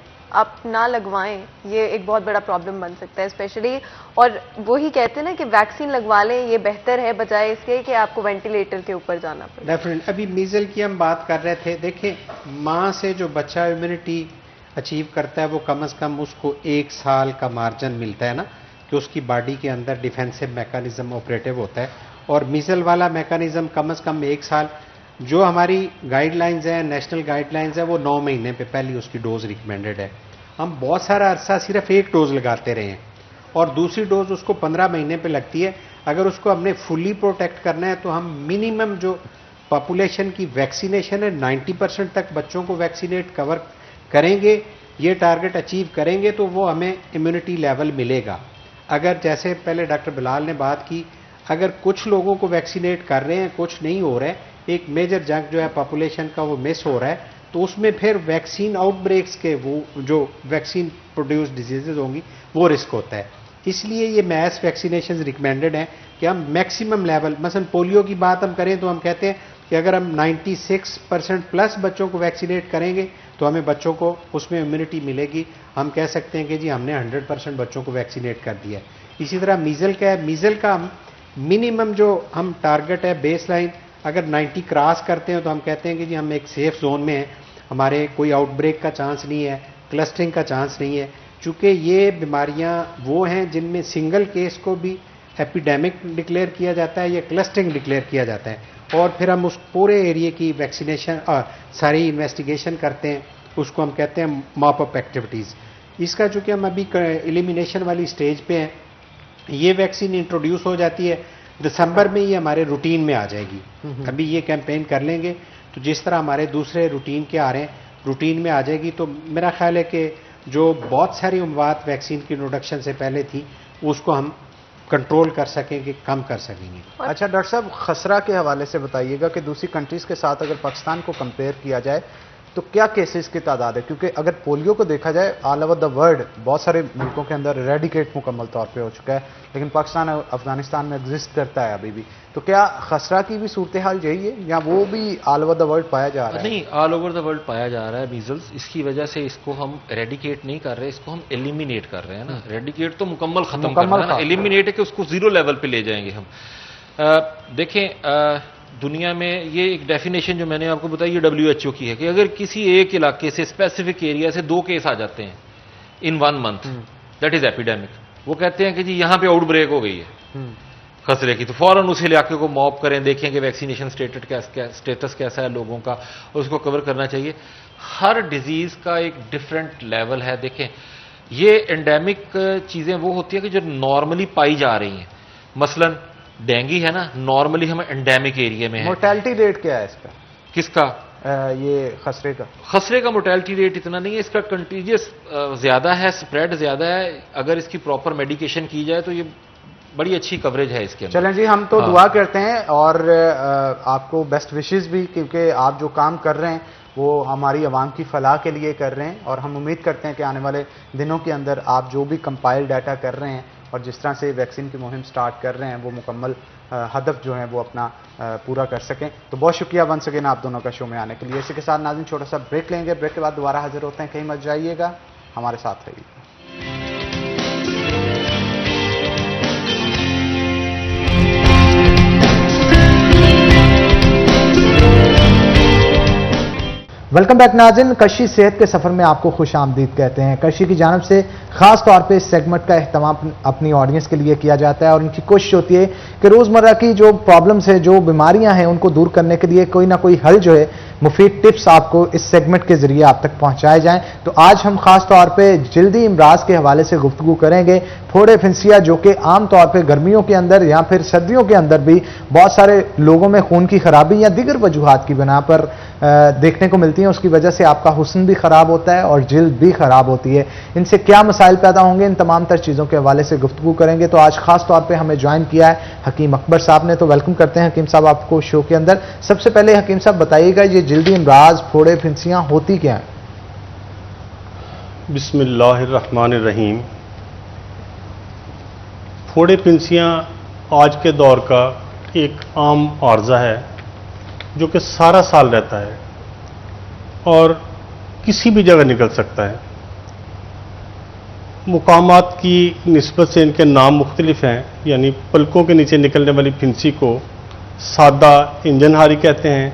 آپ نہ لگوائیں, یہ ایک بہت بڑا پرابلم بن سکتا ہے اسپیشلی. اور وہی کہتے ہیں نا کہ ویکسین لگوا لیں یہ بہتر ہے بجائے اس کے کہ آپ کو وینٹیلیٹر کے اوپر جانا پڑے. ڈیفینیٹ. ابھی میزل کی ہم بات کر رہے تھے. دیکھیں ماں سے جو بچہ امیونٹی اچیو کرتا ہے وہ کم از کم اس کو 1 سال کا مارجن ملتا ہے نا, کہ اس کی باڈی کے اندر ڈیفینسو میکانزم آپریٹو ہوتا ہے. اور میزل والا میکانزم کم از کم 1 سال. جو ہماری گائیڈ لائنز ہیں, نیشنل گائیڈ لائنز ہیں, وہ 9 مہینے پہ پہلی اس کی ڈوز ریکمینڈڈ ہے. ہم بہت سارا عرصہ صرف 1 ڈوز لگاتے رہے ہیں اور دوسری ڈوز اس کو 15 مہینے پہ لگتی ہے. اگر اس کو ہم نے فلی پروٹیکٹ کرنا ہے تو ہم منیمم جو پاپولیشن کی ویکسینیشن ہے 90% تک بچوں کو ویکسینیٹ کور کریں گے. یہ ٹارگٹ اچیو کریں گے تو وہ ہمیں امیونٹی لیول ملے گا. اگر جیسے پہلے ڈاکٹر بلال نے بات کی, اگر کچھ لوگوں کو ویکسینیٹ کر رہے ہیں کچھ نہیں ہو رہا ہے, ایک میجر جنک جو ہے پاپولیشن کا وہ مس ہو رہا ہے, تو اس میں پھر ویکسین آؤٹ بریکس کے وہ جو ویکسین پروڈیوس ڈیزیزز ہوں گی وہ رسک ہوتا ہے. اس لیے یہ میس ویکسینیشن ریکمینڈڈ ہیں کہ ہم میکسیمم لیول, مثلا پولیو کی بات ہم کریں تو ہم کہتے ہیں کہ اگر ہم 96% پلس بچوں کو ویکسینیٹ کریں گے تو ہمیں بچوں کو اس میں امیونٹی ملے گی. ہم کہہ سکتے ہیں کہ جی ہم نے 100% بچوں کو ویکسینیٹ کر دیا ہے. اسی طرح میزل کا ہے, میزل کا منیمم جو ہم ٹارگٹ ہے بیس لائن اگر 90 کراس کرتے ہیں تو ہم کہتے ہیں کہ جی ہم ایک سیف زون میں ہیں, ہمارے کوئی آؤٹ بریک کا چانس نہیں ہے, کلسٹرنگ کا چانس نہیں ہے. چونکہ یہ بیماریاں وہ ہیں جن میں سنگل کیس کو بھی ایپیڈیمک ڈکلیئر کیا جاتا ہے یا کلسٹرنگ ڈکلیئر کیا جاتا ہے, اور پھر ہم اس پورے ایریے کی ویکسینیشن اور ساری انویسٹیگیشن کرتے ہیں, اس کو ہم کہتے ہیں ماپ اپ ایکٹیویٹیز. اس کا چونکہ ہم ابھی ایلیمینیشن والی سٹیج پہ ہیں, یہ ویکسین انٹروڈیوس ہو جاتی ہے دسمبر میں, یہ ہمارے روٹین میں آ جائے گی. ابھی یہ کیمپین کر لیں گے تو جس طرح ہمارے دوسرے روٹین کے آ رہے ہیں روٹین میں آ جائے گی. تو میرا خیال ہے کہ جو بہت ساری اموات ویکسین کی انٹروڈکشن سے پہلے تھی اس کو ہم کنٹرول کر سکیں گے, کم کر سکیں گے. اچھا ڈاکٹر صاحب, خسرہ کے حوالے سے بتائیے گا کہ دوسری کنٹریز کے ساتھ اگر پاکستان کو کمپیئر کیا جائے تو کیا کیسز کی تعداد ہے؟ کیونکہ اگر پولیو کو دیکھا جائے آل اوور دا ورلڈ بہت سارے ملکوں کے اندر ریڈیکیٹ مکمل طور پہ ہو چکا ہے, لیکن پاکستان افغانستان میں ایگزسٹ کرتا ہے ابھی بھی. تو کیا خسرہ کی بھی صورتحال یہی ہے یا وہ بھی آل اوور دا ورلڈ پایا جا رہا ہے؟ نہیں, آل اوور دا ورلڈ پایا جا رہا ہے میزلس. اس کی وجہ سے اس کو ہم ریڈیکیٹ نہیں کر رہے, اس کو ہم ایلیمینیٹ کر رہے ہیں نا. ریڈیکیٹ تو مکمل ختم کرنا ہے نا, ایلیمینیٹ ہے کہ اس کو 0 لیول پہ لے جائیں گے ہم. دیکھیں دنیا میں یہ ایک ڈیفینیشن جو میں نے آپ کو بتائی یہ WHO کی ہے کہ اگر کسی ایک علاقے سے اسپیسیفک ایریا سے 2 کیس آ جاتے ہیں ان 1 منتھ, دیٹ از ایپیڈیمک. وہ کہتے ہیں کہ جی یہاں پہ آؤٹ بریک ہو گئی ہے خسرے کی, تو فوراً اس علاقے کو موپ کریں, دیکھیں کہ ویکسینیشن اسٹیٹس کیسا ہے لوگوں کا, اور اس کو کور کرنا چاہیے. ہر ڈیزیز کا ایک ڈفرینٹ لیول ہے. دیکھیں یہ انڈیمک چیزیں وہ ہوتی ہیں کہ جو نارملی پائی جا رہی ہیں. مثلاً ڈینگی ہے نا, نارملی ہمیں انڈیمک ایریا میں ہے. مورٹیلٹی ریٹ کیا ہے اس کا؟ کس کا؟ یہ خسرے کا. خسرے کا مورٹیلٹی ریٹ اتنا نہیں ہے, اس کا کنٹیجیس زیادہ ہے, اسپریڈ زیادہ ہے. اگر اس کی پراپر میڈیکیشن کی جائے تو یہ بڑی اچھی کوریج ہے اس کے. چلیں جی, ہم تو دعا کرتے ہیں اور آپ کو بیسٹ وشز بھی, کیونکہ آپ جو کام کر رہے ہیں وہ ہماری عوام کی فلاح کے لیے کر رہے ہیں, اور ہم امید کرتے ہیں کہ آنے والے دنوں کے اندر آپ جو بھی کمپائل ڈیٹا کر رہے ہیں اور جس طرح سے ویکسین کی مہم سٹارٹ کر رہے ہیں وہ مکمل ہدف جو ہیں وہ اپنا پورا کر سکیں. تو بہت شکریہ ونس اگین آپ دونوں کا شو میں آنے کے لیے. اسی کے ساتھ ناظرین چھوٹا سا بریک لیں گے, بریک کے بعد دوبارہ حاضر ہوتے ہیں. کہیں مت جائیے گا, ہمارے ساتھ رہیے گا. ویلکم بیک ناظرین, کشی صحت کے سفر میں آپ کو خوش آمدید کہتے ہیں. کشی کی جانب سے خاص طور پہ اس سیگمنٹ کا اہتمام اپنی آڈینس کے لیے کیا جاتا ہے اور ان کی کوشش ہوتی ہے کہ روزمرہ کی جو پرابلمس ہیں, جو بیماریاں ہیں, ان کو دور کرنے کے لیے کوئی نہ کوئی حل جو ہے, مفید ٹپس آپ کو اس سیگمنٹ کے ذریعے آپ تک پہنچائے جائیں. تو آج ہم خاص طور پہ جلدی امراض کے حوالے سے گفتگو کریں گے. پھوڑے پھنسیاں جو کہ عام طور پہ گرمیوں کے اندر یا پھر سردیوں کے اندر بھی بہت سارے لوگوں میں خون کی خرابی یا دیگر وجوہات کی بنا پر دیکھنے کو ملتی ہیں, اس کی وجہ سے آپ کا حسن بھی خراب ہوتا ہے اور جلد بھی خراب ہوتی ہے. ان سے کیا مسائل پیدا ہوں گے, ان تمام تر چیزوں کے حوالے سے گفتگو کریں گے. تو آج خاص طور پہ ہمیں جوائن کیا ہے حکیم اکبر صاحب نے, تو ویلکم کرتے ہیں حکیم صاحب آپ کو شو کے اندر. سب سے پہلے حکیم صاحب بتائیے گا یہ جلدی امراض پھوڑے پھنسیاں ہوتی کیا ہیں؟ بسم اللہ الرحمن الرحیم. پھوڑے پھنسیاں آج کے دور کا ایک عام عارضہ ہے جو کہ سارا سال رہتا ہے اور کسی بھی جگہ نکل سکتا ہے. مقامات کی نسبت سے ان کے نام مختلف ہیں, یعنی پلکوں کے نیچے نکلنے والی پھنسی کو سادہ انجن ہاری کہتے ہیں.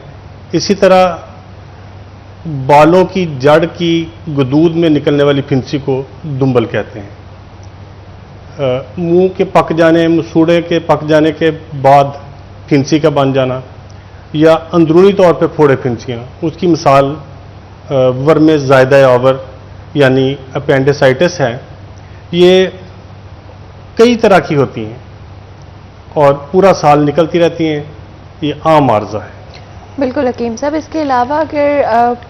اسی طرح بالوں کی جڑ کی گدود میں نکلنے والی پھنسی کو دنبل کہتے ہیں. منہ کے پک جانے, مسوڑے کے پک جانے کے بعد پھنسی کا بن جانا یا اندرونی طور پہ پھوڑے پھنسیاں, اس کی مثال ورم زائدہ آور یعنی اپینڈیسائٹس ہے. یہ کئی طرح کی ہوتی ہیں اور پورا سال نکلتی رہتی ہیں. یہ عام عارضہ ہے. بالکل حکیم صاحب, اس کے علاوہ اگر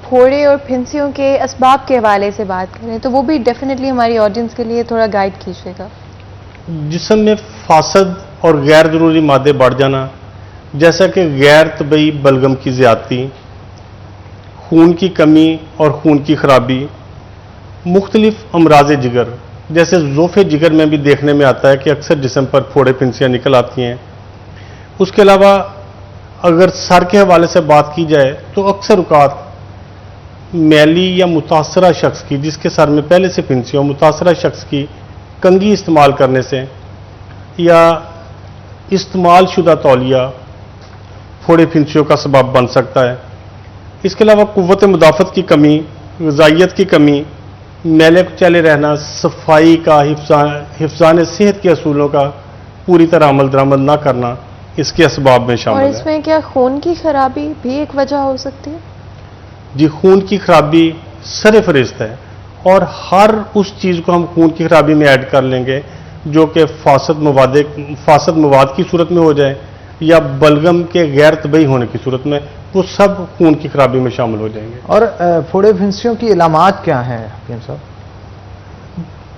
پھوڑے اور پھنسیوں کے اسباب کے حوالے سے بات کریں تو وہ بھی ڈیفینیٹلی ہماری آڈینس کے لیے تھوڑا گائیڈ کیجیے گا. جسم میں فاسد اور غیر ضروری مادے بڑھ جانا, جیسا کہ غیر طبی بلغم کی زیادتی, خون کی کمی اور خون کی خرابی, مختلف امراض جگر جیسے ذوف جگر میں بھی دیکھنے میں آتا ہے کہ اکثر جسم پر پھوڑے پھنسیاں نکل آتی ہیں. اس کے علاوہ اگر سر کے حوالے سے بات کی جائے تو اکثر اوقات میلی یا متاثرہ شخص کی, جس کے سر میں پہلے سے پھنسی ہو, متاثرہ شخص کی کنگھی استعمال کرنے سے یا استعمال شدہ تولیہ پھوڑے پھنسیوں کا سبب بن سکتا ہے. اس کے علاوہ قوت مدافعت کی کمی, غذائیت کی کمی, میلے چلے رہنا, صفائی کا, حفظان صحت کے اصولوں کا پوری طرح عمل درآمد نہ کرنا اس کے اسباب میں شامل ہے. اور اس میں کیا خون کی خرابی بھی ایک وجہ ہو سکتی ہے؟ جی, خون کی خرابی سر فہرست ہے اور ہر اس چیز کو ہم خون کی خرابی میں ایڈ کر لیں گے جو کہ فاسد مواد کی صورت میں ہو جائے یا بلغم کے غیر طبی ہونے کی صورت میں, وہ سب خون کی خرابی میں شامل ہو جائیں گے. اور پھوڑے پھنسیوں کی علامات کیا ہیں حکیم صاحب؟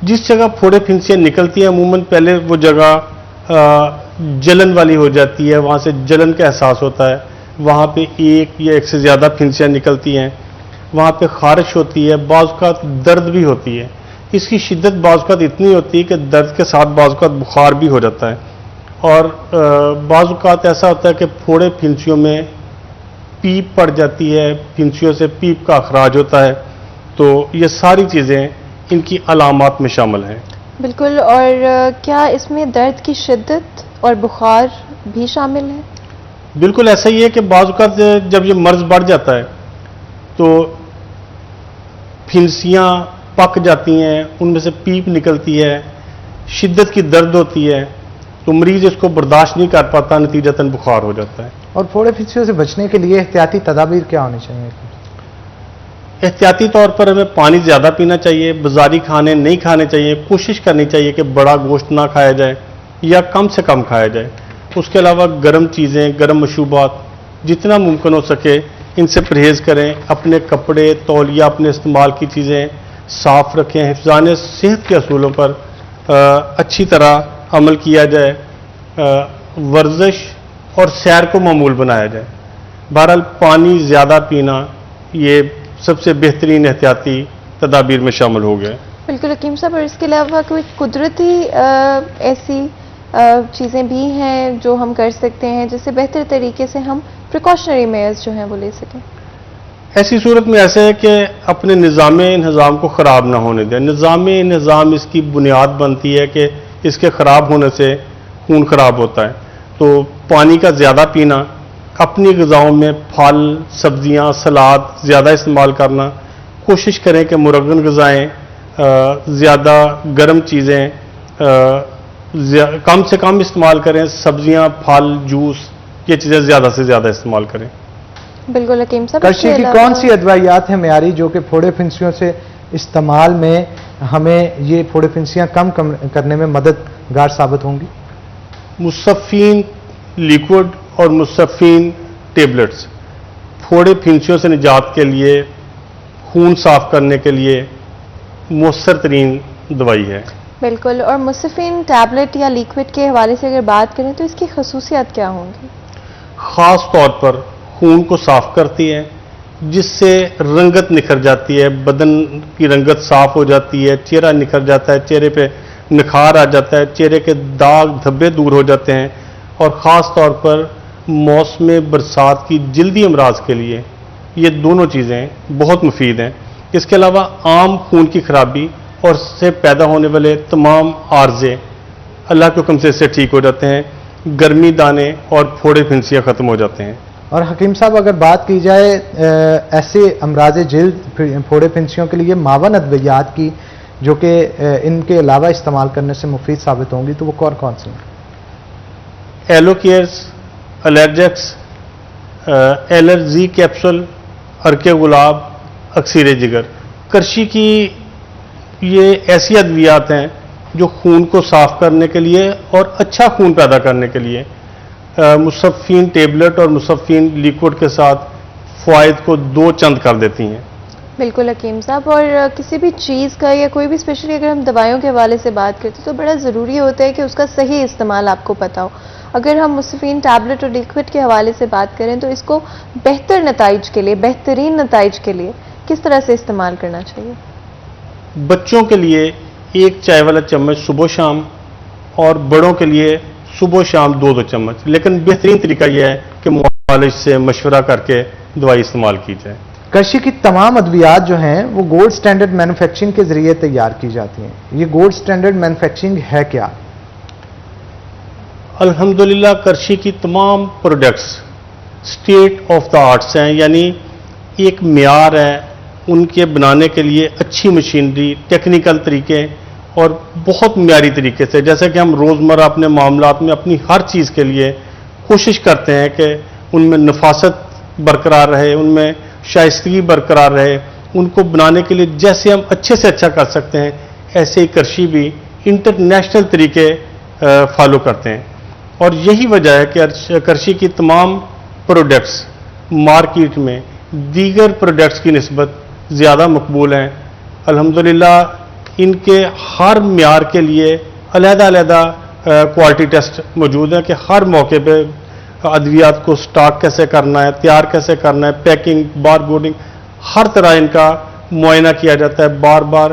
جس جگہ پھوڑے پھنسیاں نکلتی ہیں عموماً پہلے وہ جگہ جلن والی ہو جاتی ہے, وہاں سے جلن کا احساس ہوتا ہے, وہاں پہ ایک یا ایک سے زیادہ پھنسیاں نکلتی ہیں, وہاں پہ خارش ہوتی ہے, بعض اوقات درد بھی ہوتی ہے. اس کی شدت بعض اوقات اتنی ہوتی ہے کہ درد کے ساتھ بعض اوقات بخار بھی ہو جاتا ہے. اور بعض اوقات ایسا ہوتا ہے کہ پھوڑے پھنسیوں میں پیپ پڑ جاتی ہے, پھنسیوں سے پیپ کا اخراج ہوتا ہے. تو یہ ساری چیزیں ان کی علامات میں شامل ہیں. بالکل. اور کیا اس میں درد کی شدت اور بخار بھی شامل ہے؟ بالکل ایسا ہی ہے کہ بعض اوقات جب یہ مرض بڑھ جاتا ہے تو پھنسیاں پک جاتی ہیں, ان میں سے پیپ نکلتی ہے, شدت کی درد ہوتی ہے, تو مریض اس کو برداشت نہیں کر پاتا, نتیجتاً بخار ہو جاتا ہے. اور پھوڑے پھنسیوں سے بچنے کے لیے احتیاطی تدابیر کیا ہونی چاہیے؟ احتیاطی طور پر ہمیں پانی زیادہ پینا چاہیے, بازاری کھانے نہیں کھانے چاہیے, کوشش کرنی چاہیے کہ بڑا گوشت نہ کھایا جائے یا کم سے کم کھایا جائے. اس کے علاوہ گرم چیزیں, گرم مشروبات جتنا ممکن ہو سکے ان سے پرہیز کریں. اپنے کپڑے, تولیہ, اپنے استعمال کی چیزیں صاف رکھیں. حفظان صحت کے اصولوں پر اچھی طرح عمل کیا جائے. ورزش اور سیر کو معمول بنایا جائے. بہرحال پانی زیادہ پینا یہ سب سے بہترین احتیاطی تدابیر میں شامل ہو گئے. بالکل حکیم صاحب، اور اس کے علاوہ کوئی قدرتی ایسی چیزیں بھی ہیں جو ہم کر سکتے ہیں جس سے بہتر طریقے سے ہم پریکاشنری میئرز جو ہیں وہ لے سکیں؟ ایسی صورت میں ایسا ہے کہ اپنے نظام انہضام کو خراب نہ ہونے دیں. نظام انہضام اس کی بنیاد بنتی ہے کہ اس کے خراب ہونے سے خون خراب ہوتا ہے. تو پانی کا زیادہ پینا، اپنی غذاؤں میں پھل سبزیاں سلاد زیادہ استعمال کرنا، کوشش کریں کہ مرغن غذائیں، زیادہ گرم چیزیں کم سے کم استعمال کریں، سبزیاں پھل جوس یہ چیزیں زیادہ سے زیادہ استعمال کریں. بالکل حکیم صاحب، کرشی کی کون سی ادویات ہیں معیاری جو کہ پھوڑے پھنسیوں سے استعمال میں ہمیں یہ پھوڑے پھنسیاں کم کرنے میں مددگار ثابت ہوں گی؟ مصفین لیکوڈ اور مصفین ٹیبلٹس پھوڑے پھنسیوں سے نجات کے لیے، خون صاف کرنے کے لیے مؤثر ترین دوائی ہے. بالکل. اور مصفین ٹیبلٹ یا لیکوڈ کے حوالے سے اگر بات کریں تو اس کی خصوصیات کیا ہوں گی؟ خاص طور پر خون کو صاف کرتی ہے، جس سے رنگت نکھر جاتی ہے، بدن کی رنگت صاف ہو جاتی ہے، چہرہ نکھر جاتا ہے، چہرے پہ نکھار آ جاتا ہے، چہرے کے داغ دھبے دور ہو جاتے ہیں. اور خاص طور پر موسم برسات کی جلدی امراض کے لیے یہ دونوں چیزیں بہت مفید ہیں. اس کے علاوہ عام خون کی خرابی اور اس سے پیدا ہونے والے تمام عارضے اللہ کے حکم سے اس سے ٹھیک ہو جاتے ہیں. گرمی دانے اور پھوڑے پھنسیاں ختم ہو جاتے ہیں. اور حکیم صاحب اگر بات کی جائے ایسے امراض جلد پھوڑے پھنسیوں کے لیے معاون ادویات کی جو کہ ان کے علاوہ استعمال کرنے سے مفید ثابت ہوں گی تو وہ کون کون سی ہیں؟ ایلوکیئرس، الرجیکس، ایلرجی کیپسول، ارکے گلاب، اکسیر جگر. کرشی کی یہ ایسی ادویات ہیں جو خون کو صاف کرنے کے لیے اور اچھا خون پیدا کرنے کے لیے مصفین ٹیبلٹ اور مصفین لیکوڈ کے ساتھ فوائد کو دو چند کر دیتی ہیں. بالکل حکیم صاحب. اور کسی بھی چیز کا یا کوئی بھی اسپیشلی اگر ہم دوائیوں کے حوالے سے بات کرتے تو بڑا ضروری ہوتا ہے کہ اس کا صحیح استعمال آپ کو پتہ ہو. اگر ہم مصفین ٹیبلٹ اور لیکوڈ کے حوالے سے بات کریں تو اس کو بہتر نتائج کے لیے، بہترین نتائج کے لیے کس طرح سے استعمال کرنا چاہیے؟ بچوں کے لیے ایک چائے والا چمچ صبح شام اور بڑوں کے لیے صبح شام 2 چمچ. لیکن بہترین طریقہ یہ ہے کہ معالج سے مشورہ کر کے دوائی استعمال کی جائے. کرشی کی تمام ادویات جو ہیں وہ گولڈ سٹینڈرڈ مینوفیکچرنگ کے ذریعے تیار کی جاتی ہیں. یہ گولڈ سٹینڈرڈ مینوفیکچرنگ ہے کیا؟ الحمدللہ کرشی کی تمام products state of the arts ہیں، یعنی ایک معیار ہے ان کے بنانے کے لیے اچھی مشینری، ٹیکنیکل طریقے اور بہت معیاری طریقے سے. جیسے کہ ہم روزمرہ اپنے معاملات میں اپنی ہر چیز کے لیے کوشش کرتے ہیں کہ ان میں نفاست برقرار رہے، ان میں شائستگی برقرار رہے. ان کو بنانے کے لیے جیسے ہم اچھے سے اچھا کر سکتے ہیں ایسے ہی کرشی بھی انٹرنیشنل طریقے فالو کرتے ہیں. اور یہی وجہ ہے کہ کرشی کی تمام پروڈکٹس مارکیٹ میں دیگر پروڈکٹس کی نسبت زیادہ مقبول ہیں. الحمدللہ ان کے ہر معیار کے لیے علیحدہ علیحدہ کوالٹی ٹیسٹ موجود ہیں کہ ہر موقع پہ ادویات کو سٹاک کیسے کرنا ہے، تیار کیسے کرنا ہے، پیکنگ، بار کوڈنگ، ہر طرح ان کا معائنہ کیا جاتا ہے. بار بار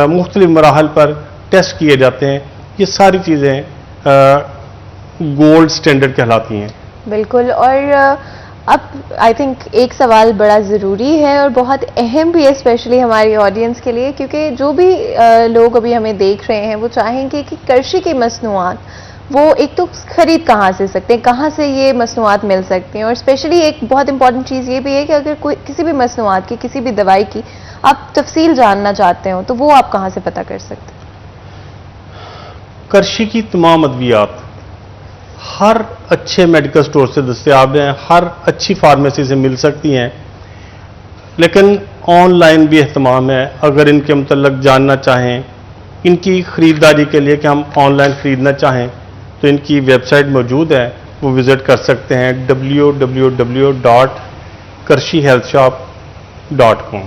مختلف مراحل پر ٹیسٹ کیے جاتے ہیں. یہ ساری چیزیں گولڈ سٹینڈرڈ کہلاتی ہیں. بالکل. اور اب آئی تھنک ایک سوال بڑا ضروری ہے اور بہت اہم بھی ہے اسپیشلی ہماری آڈینس کے لیے، کیونکہ جو بھی لوگ ابھی ہمیں دیکھ رہے ہیں وہ چاہیں گے کہ کرشی کی مصنوعات وہ ایک تو خرید کہاں سے سکتے ہیں، کہاں سے یہ مصنوعات مل سکتے ہیں. اور اسپیشلی ایک بہت امپورٹنٹ چیز یہ بھی ہے کہ اگر کوئی کسی بھی مصنوعات کی، کسی بھی دوائی کی آپ تفصیل جاننا چاہتے ہو تو وہ آپ کہاں سے پتہ کر سکتے ہیں؟ کرشی کی تمام ادویات ہر اچھے میڈیکل سٹور سے دستیاب ہیں، ہر اچھی فارمیسی سے مل سکتی ہیں. لیکن آن لائن بھی اہتمام ہے. اگر ان کے متعلق جاننا چاہیں، ان کی خریداری کے لیے کہ ہم آن لائن خریدنا چاہیں تو ان کی ویب سائٹ موجود ہے، وہ وزٹ کر سکتے ہیں www.karshihealthshop.com.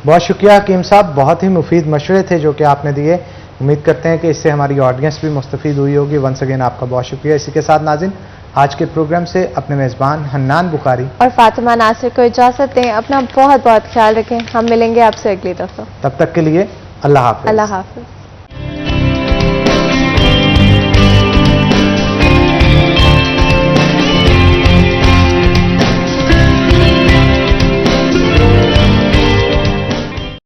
بہت شکریہ حکیم صاحب، بہت ہی مفید مشورے تھے جو کہ آپ نے دیے. امید کرتے ہیں کہ اس سے ہماری آڈینس بھی مستفید ہوئی ہوگی. ونس اگین آپ کا بہت شکریہ. اسی کے ساتھ ناظرین آج کے پروگرام سے اپنے میزبان حنان بخاری اور فاطمہ ناصر کو اجازت دیں. اپنا بہت بہت خیال رکھیں. ہم ملیں گے آپ سے اگلی دفعہ. تب تک کے لیے اللہ حافظ. اللہ حافظ.